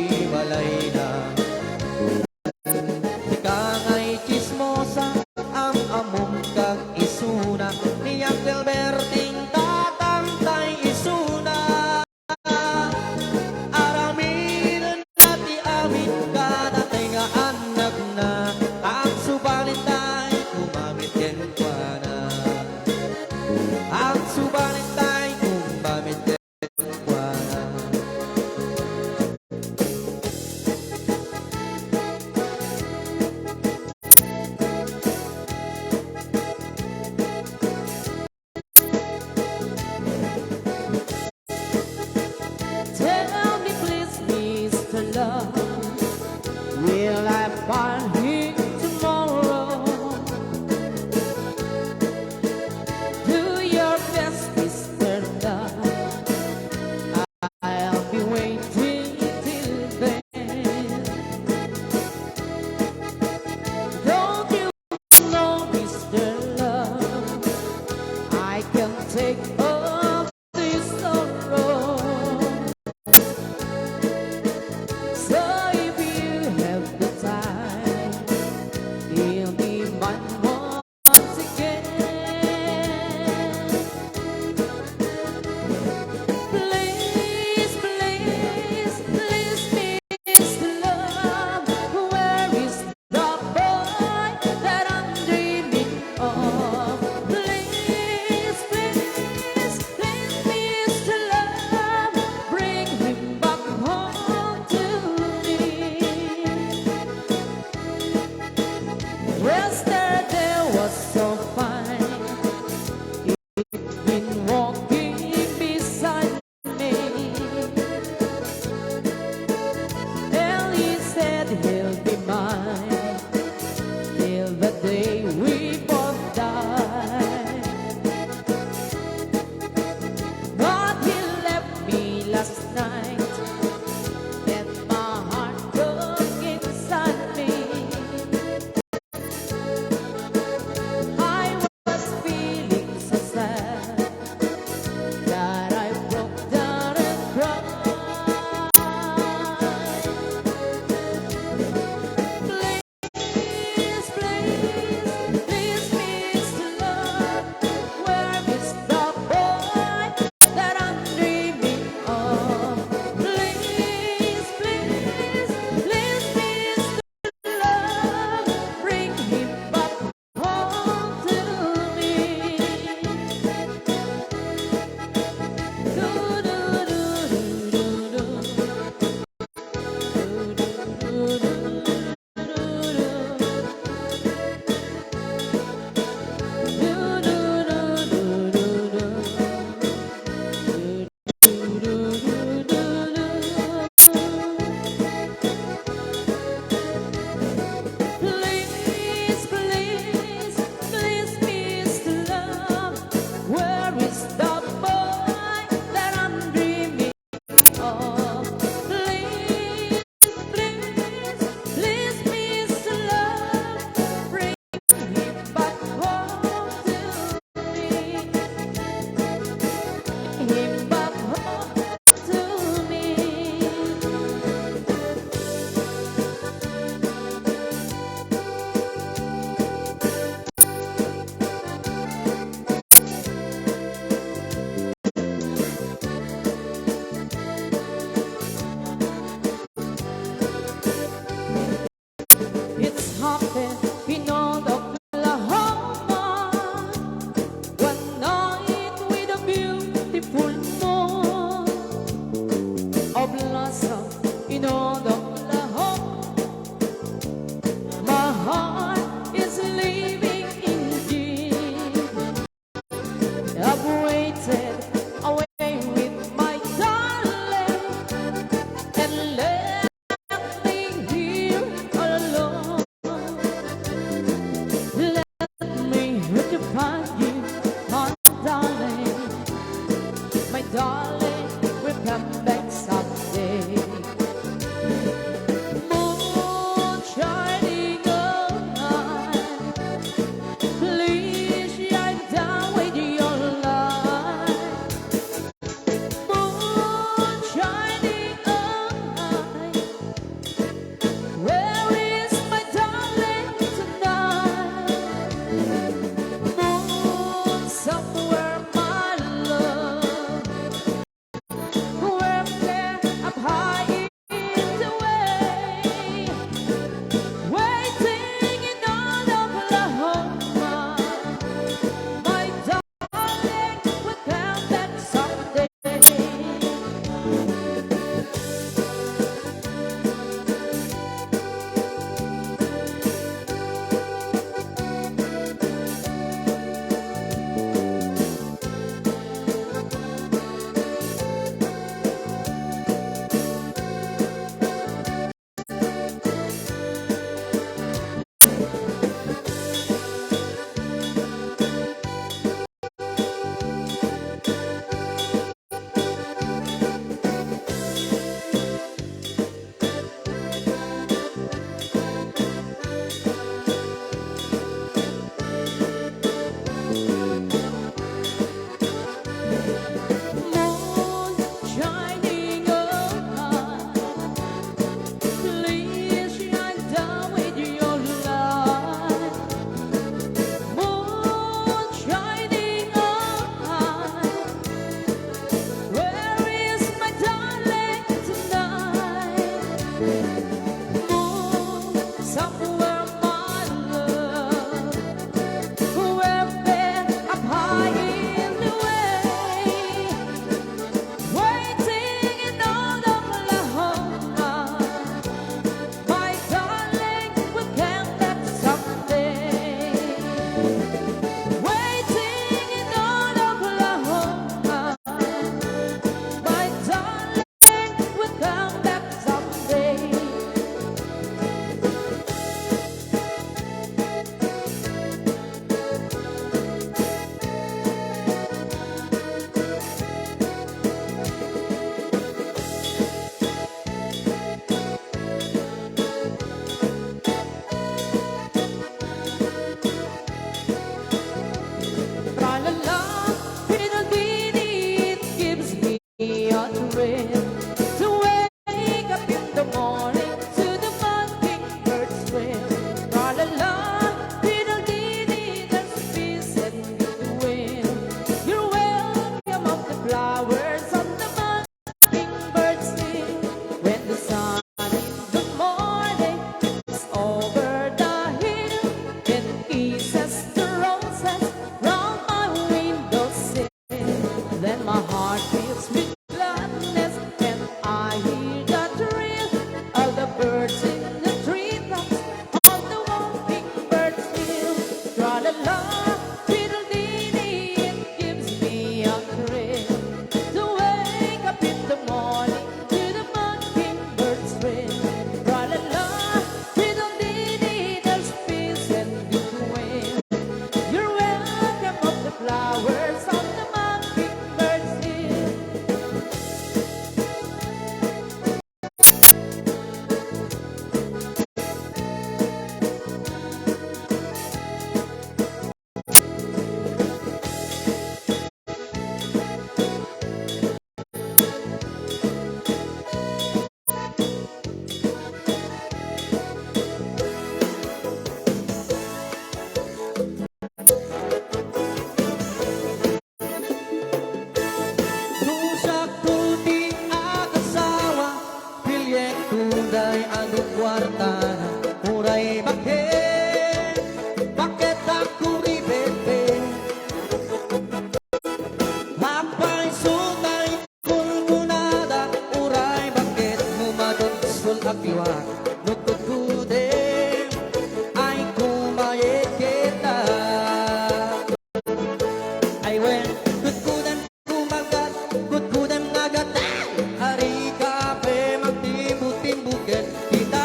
Uray adu kwarta na uray bakit ako ribete Mapay sutay kulkunada uray bakit mumadutsul akiwak nukut kude ay kumayet kita ay wen kutkudan kumagat kutkudan nagat ari kape magtimbu-timbuken kita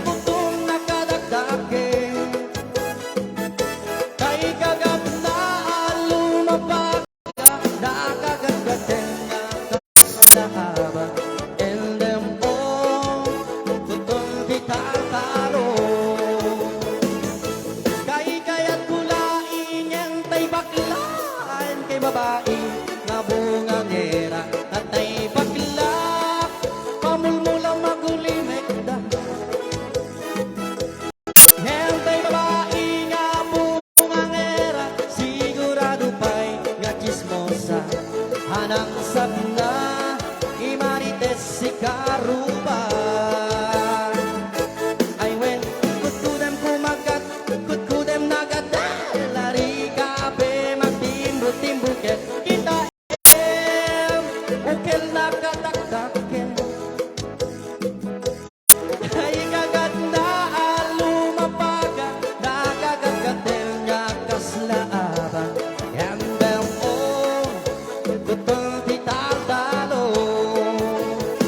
putung nakadagdake kay kagat na lumabag nakagagaten nakasahaba and them all tutong kita talo kay kayat kulain yang tay baklaan kay babae na bungangera at tay bakla pamulmulang magulimik da yang tay babae nga bungangera sigurado pa'y nga chismosa hanang sabna imarites si karuba ay wen kutkudem kumagat kutkudem nagadal lari kape magtimbut-timbuken kita ukel nakataktaken ay kagat na alumapaga nakagagatel nga kaslaaba and them all tutong titardalo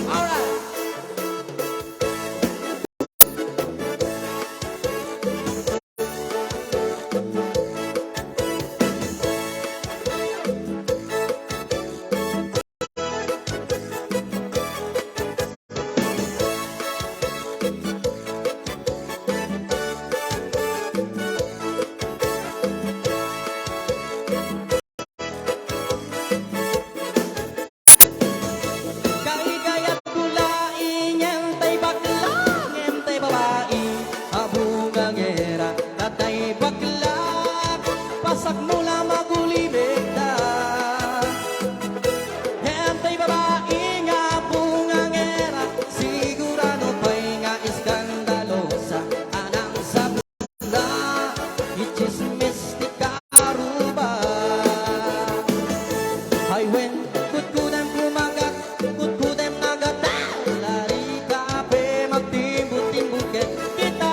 alright Kagigayat kulain yang tay baklang yang tay babae abungangera na tay baklang pasak mula magulibig da yang tay babae nga bungangera sigurado pa'y nga iskandalosa anang sabna ichismis ti karuba ay wen kutkudem kumagat kutkudem nagadal lari kape magtimbut-timbuken kita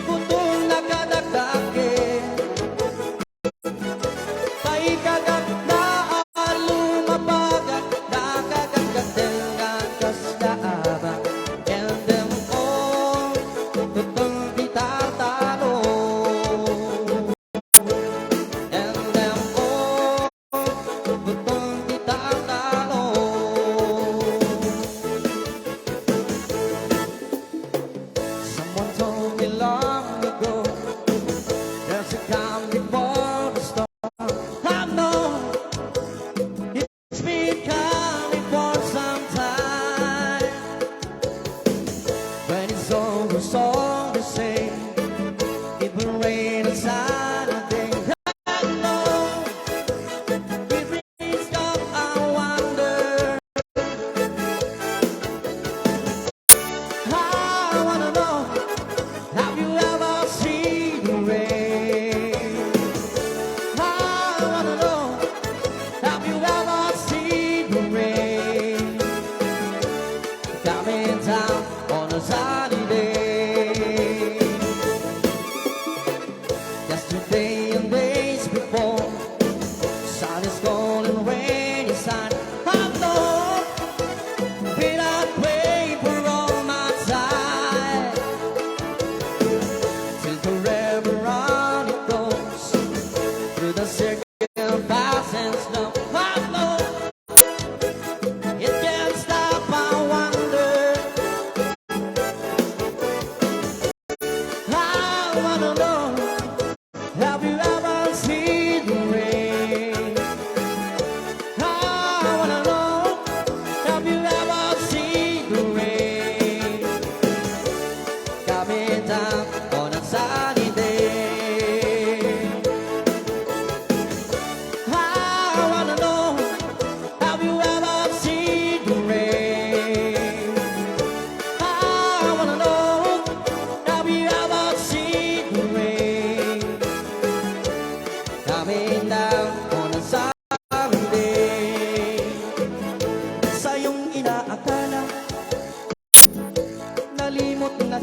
putong nakadagdake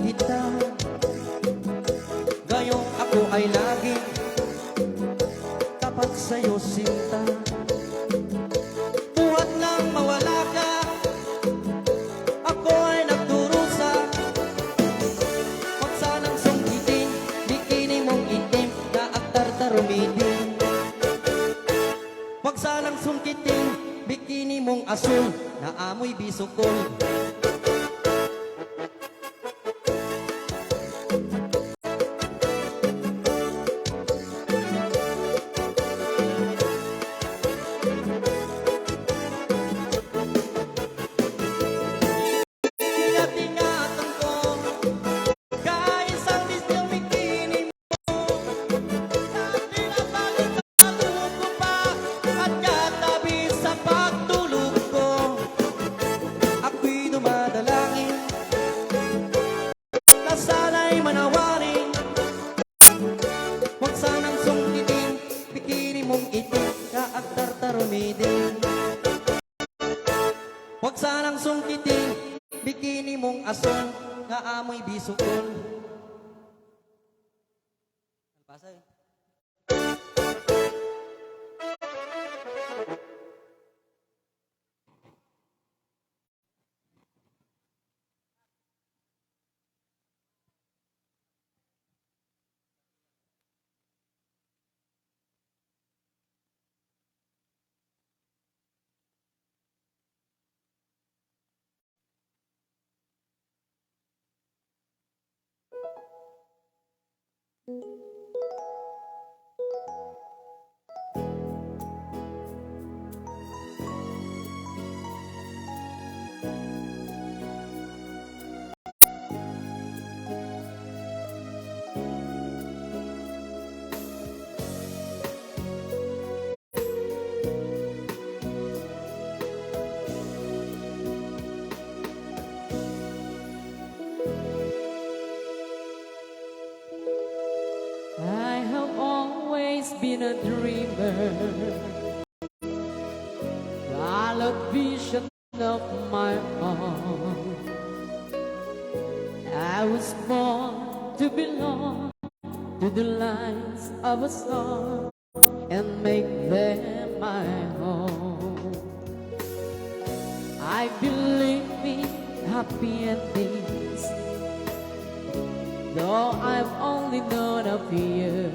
kita, gayong ako ay laging tapat sa'yo sinta. Buhat nang mawala ka, ako ay nagdurusa. Huwag sanang sungkitin, bikini mong itim na agtartarumidin. Huwag sanang sungkitin, bikini mong asul na amoy bisukol. Ingat-ingatan ko, kaisang disyong bikini mo. Dati na pagkatulog ko pa, at katabi sa pagtulog ko. Ako'y dumadalangin, na sana'y manawarin. Huwag sanang sungkitin, bikini mong itim na agtartarumidin. Huwag sanang sungkitin, bikini mong asul na amoy bisukol. Pasay. I have always been a dreamer, followed vision of my own. I was born to belong to the lines of a song and make them my home. I believe in happy endings, though I've only known a few.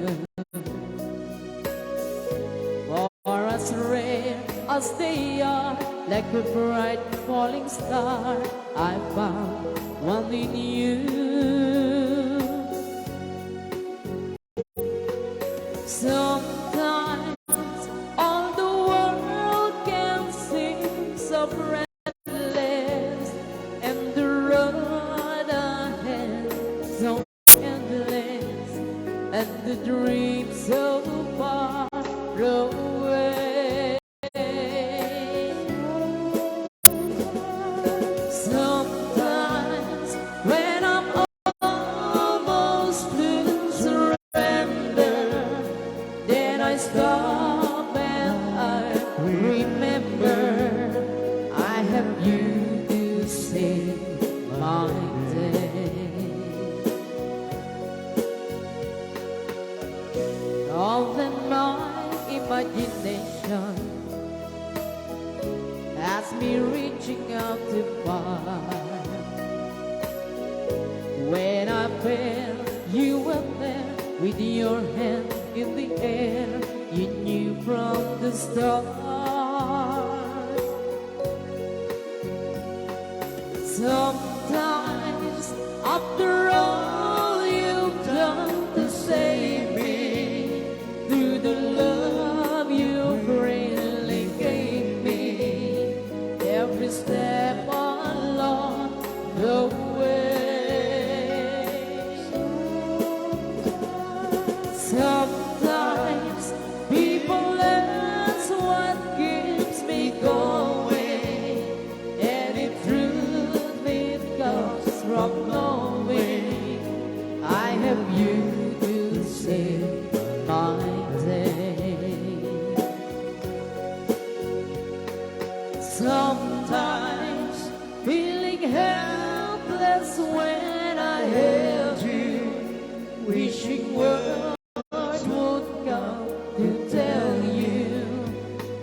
For as rare as they are, like a bright falling star, I found one in you. Sometimes all the world can seem so breathless, and the road ahead so endless, and the dream so far away. Sometimes when I'm almost to surrender, then I stop and I remember I have you to save my day. All in my imagination has me reaching out to far. When I felt you were there with your hand in the air, you knew from the start. Sometimes after all you've done to save me, through the love you freely gave me, every step along the way. Sometimes people ask what keeps me going, and in truth it comes from knowing I have you to save my day. Sometimes feeling helpless when I wishing words would come to tell you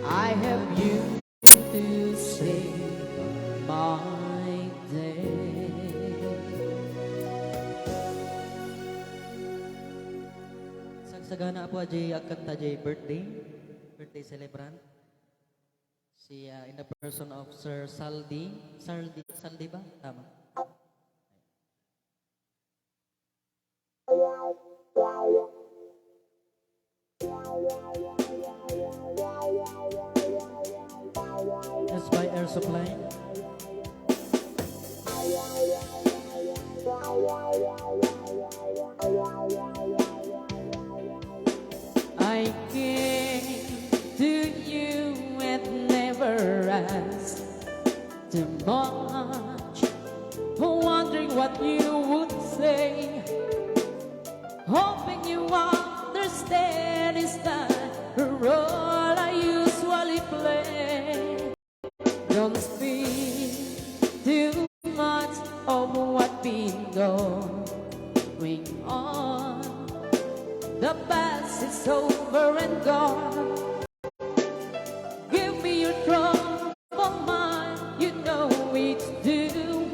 I have you to save my day. Sagsagana po Jay agkanta Jay birthday celebrant. Si in the person of Sir Saldi ba? Tama. Yes, by Air Supply. I came to you and never asked too much, wondering what you would say, hoping you understand is not a role I usually play. Don't speak too much of what been going on. The past is over and gone. Give me your trouble mind, you know it's due.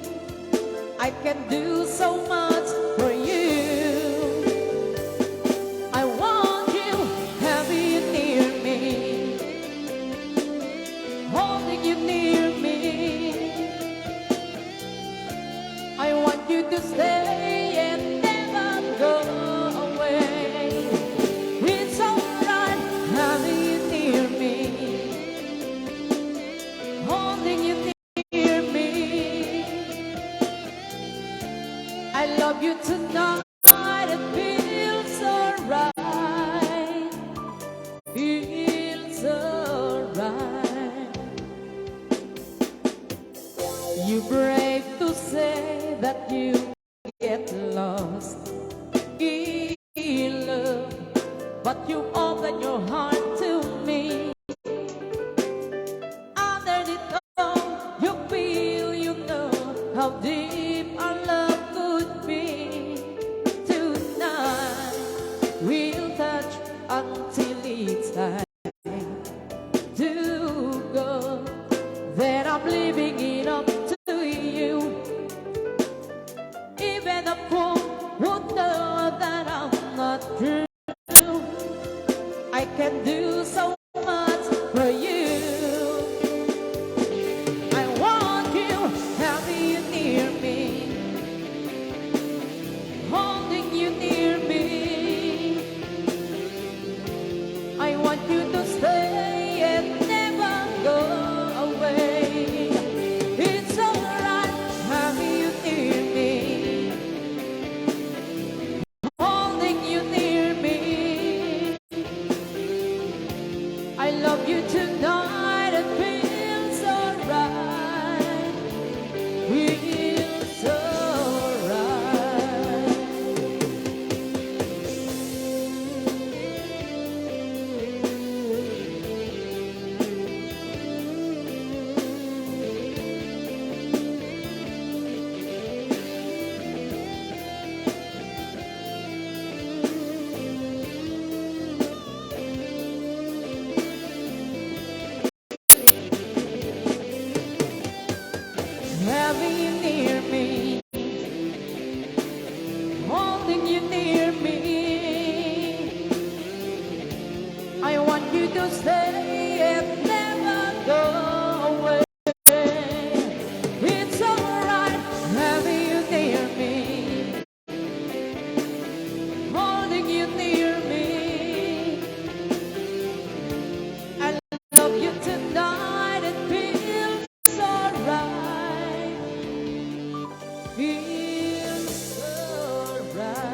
I can do so much for you. I want you, have you near me, holding you near me. I want you to stay and never go away. It's alright having you near me, holding you near me. I love you tonight, it feels alright, feels alright. You brave to say that you get lost in love, but you open your heart to me. Underneath all you feel, you know how deep our love could be. Tonight we'll touch until it's time to go. Then I'm leaving it up to you. Even a fool would know that I'm not true. I can do so much for you. I want you, have you near me, holding you near me. I want you to stay and never go away. It's alright, have you near me, holding you near me. I love you tonight, it feels alright, feels alright. Having you near me, holding you near me. I want you to stay and never go away. It's alright having you near me, holding you near me. I love you tonight, it feels alright, feels alright.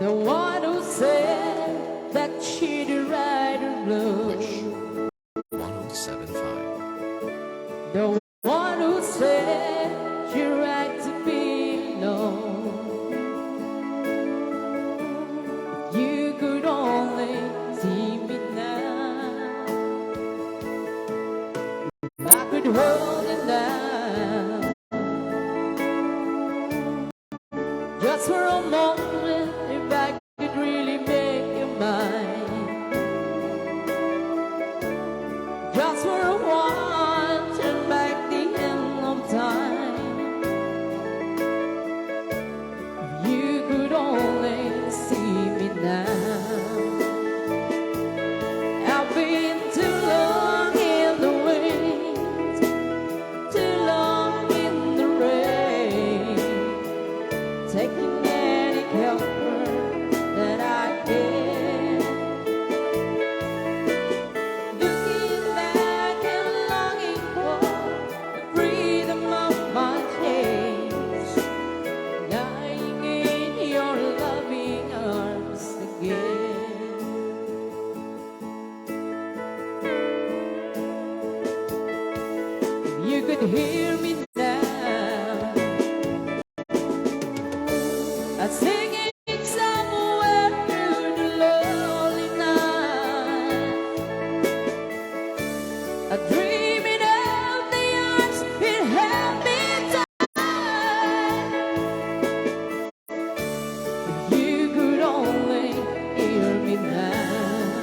The one who said that she'd write her blues. 1075. The one who said she right to be alone. You could only see me now. I could hold it down just for a moment. If I could really make you mine, just for a while, turn back the end of time. If you could only see me now. I've been too long in the wind, too long in the rain, taking any comfort that I can. Looking back and longing for the freedom of my chains, lying in your loving arms again. If you could hear me now, I'm singing somewhere through the lonely night. I'm dreaming of the arms it held me tight. If you could only hear me now.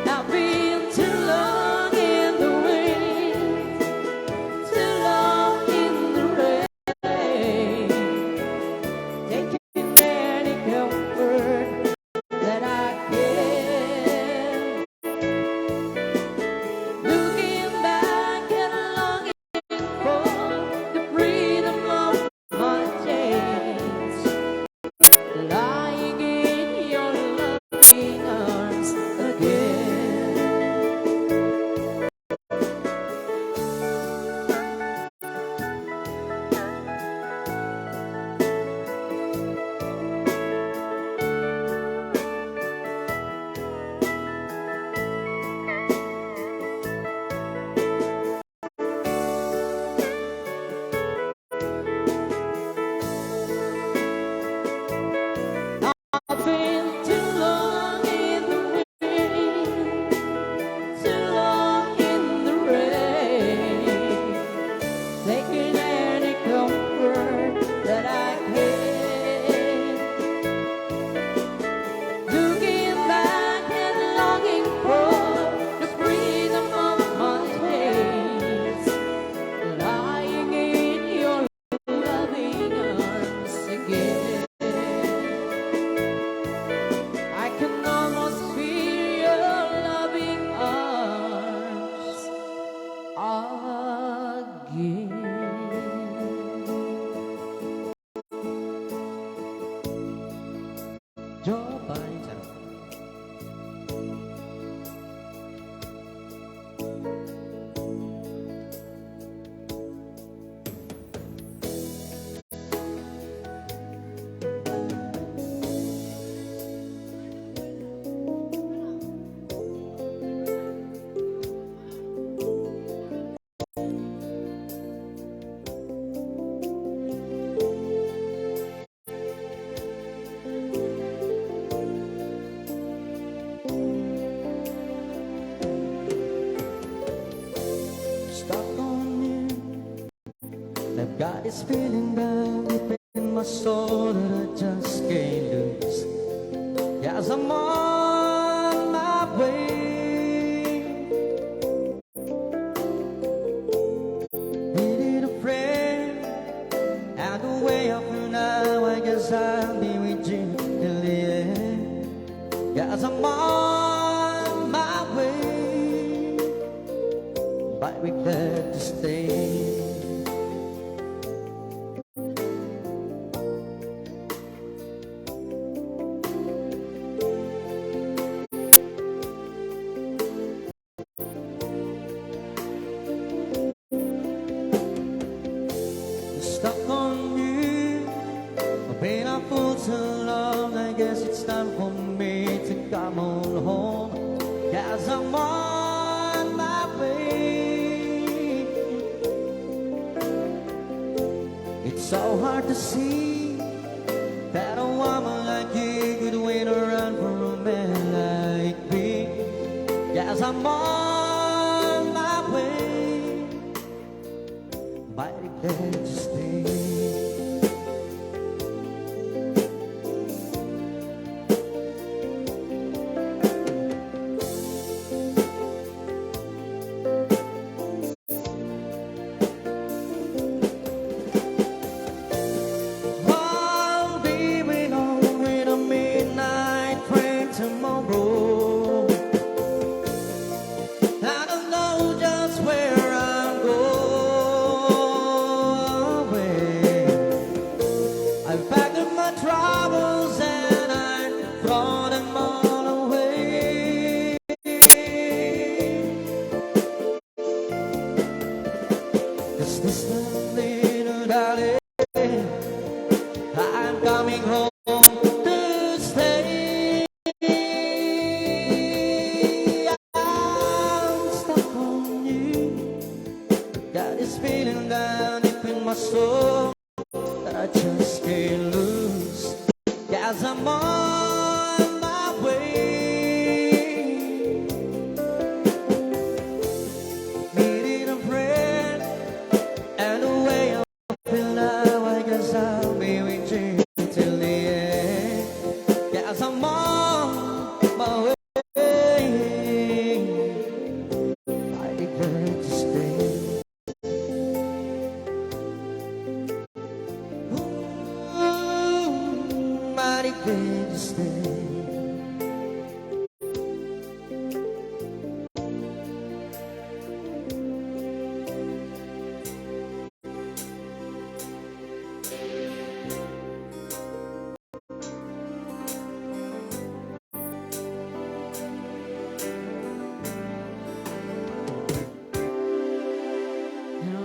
I've been too long in the wind, too long in the rain, taking any comfort that I can. Looking back and longing for the freedom of my chains, lying in your loving arms again. I've been too long in the wind, too long in the rain, taking any comfort that I can. Looking back and longing for the freedom of my days, lying in your loving arms again. I can almost feel your loving arms again. Joe Biden. Stuck on you. I've got this feeling down deep in my soul that I just can't lose. Yes, I'm on my way. Needed a friend, and the way I feel now, I guess I'll be with you till the end. Yes, I'm on my way, but we're glad to stay. Stuck on you, I've been a fool to so hard to see that a woman like you could wait around for a man like me. Yes, I'm on my way, mighty glad to stay. I'll be home with a midnight train tomorrow. I don't know just where I'm going. I've packed up my troubles and I throw them all away. 'Cause this little darling, I'm coming home to stay. I'm stuck on you. Got this feeling down deep in my soul that I just can't lose. 'Cause I'm on my way, meeting a friend, and the way I feel now, I guess I'll be with you till the end. 'Cause I'm on my way, I declare to stay. Ooh, I declare to stay.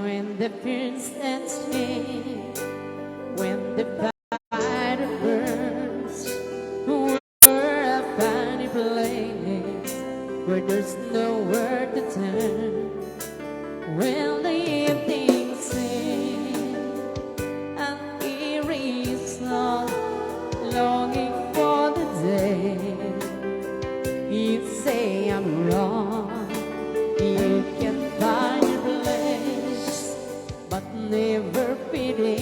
When the fears ends here, when the fire burns, where I find a place where there's nowhere to turn. When the evening sings an eerie song, longing for the day, you say I'm wrong. You can find your place, but never pity.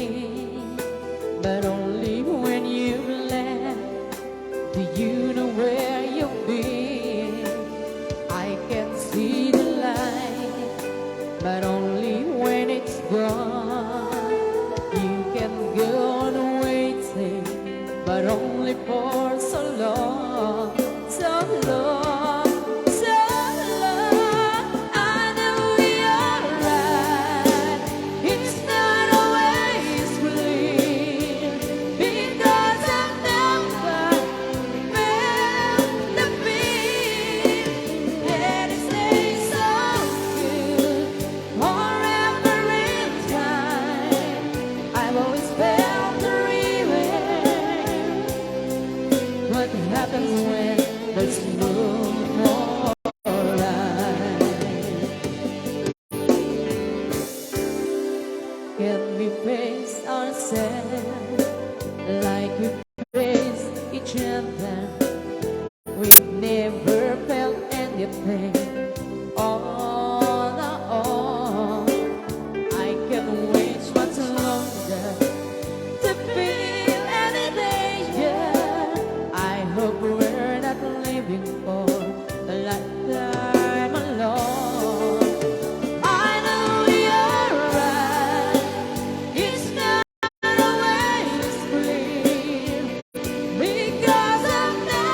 But only when you've left do you know where you've been. I can see the light, but only when it's gone. You can go on waiting, but only for so long, so long, so long. I know you're right. It's not always clear, because I've never felt the fear. And it stays so good forever in time. I've always felt the rhythm. What happens when there's no more light? Can we face ourselves like we face each other? We've never felt anything all our own. I can wait much longer to feel any danger. I hope we're not living for a lifetime alone. I know you're right. It's not always clear, because I've never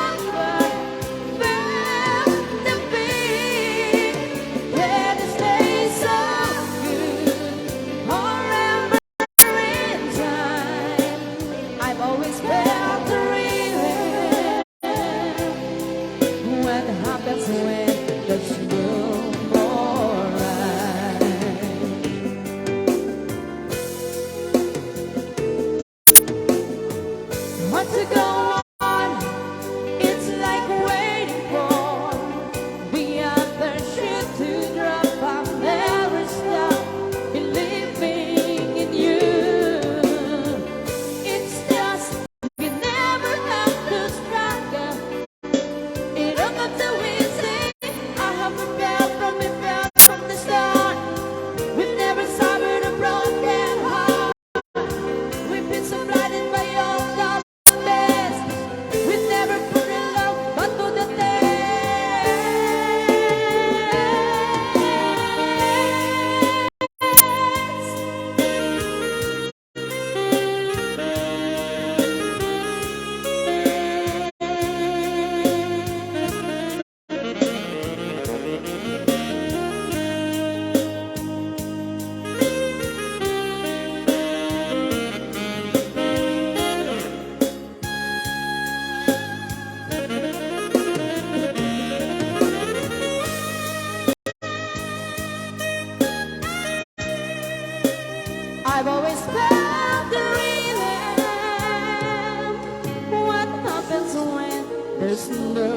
was no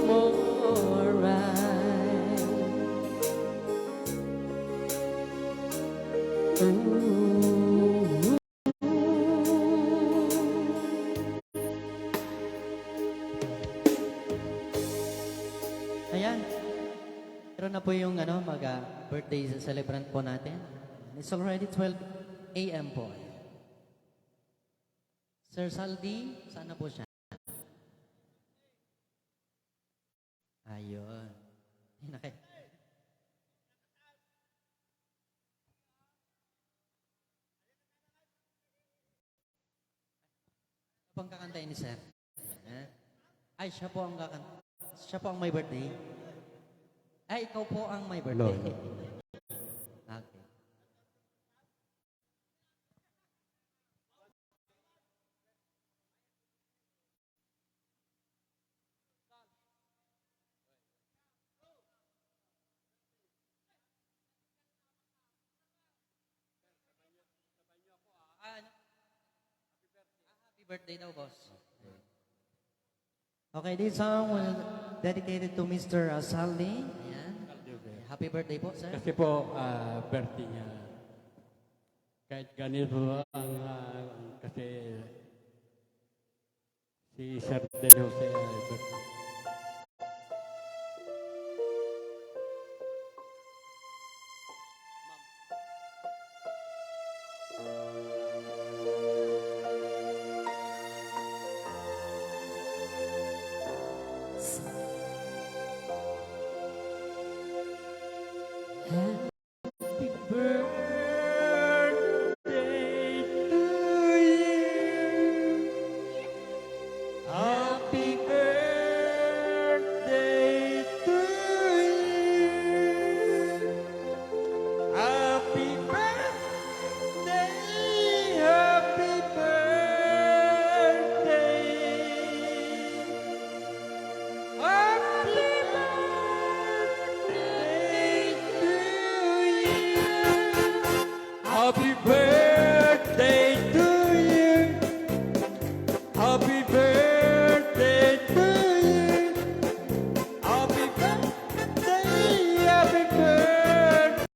more right. Ooh. Ayan. Pero na po yung birthday celebrant po natin. It's already 12 a.m. po. Sir Saldi, sana po siya? Ayun. Hinakay. Ano pang kakantayin ni Sir? Eh? Ay, siya po ang kakanta. Siya po ang may birthday. Ay, ikaw po ang may birthday. No. Okay. Happy birthday daw, boss. Okay, this song will dedicated to Mr. Saldi. Ayan. Happy birthday po, sir. Kasi po, birthday niya. Kahit ganito ang, kasi si Sir Del Jose birthday. Happy birthday to you. Happy birthday to you. Happy birthday, happy birthday. Happy birthday to you. Happy birthday.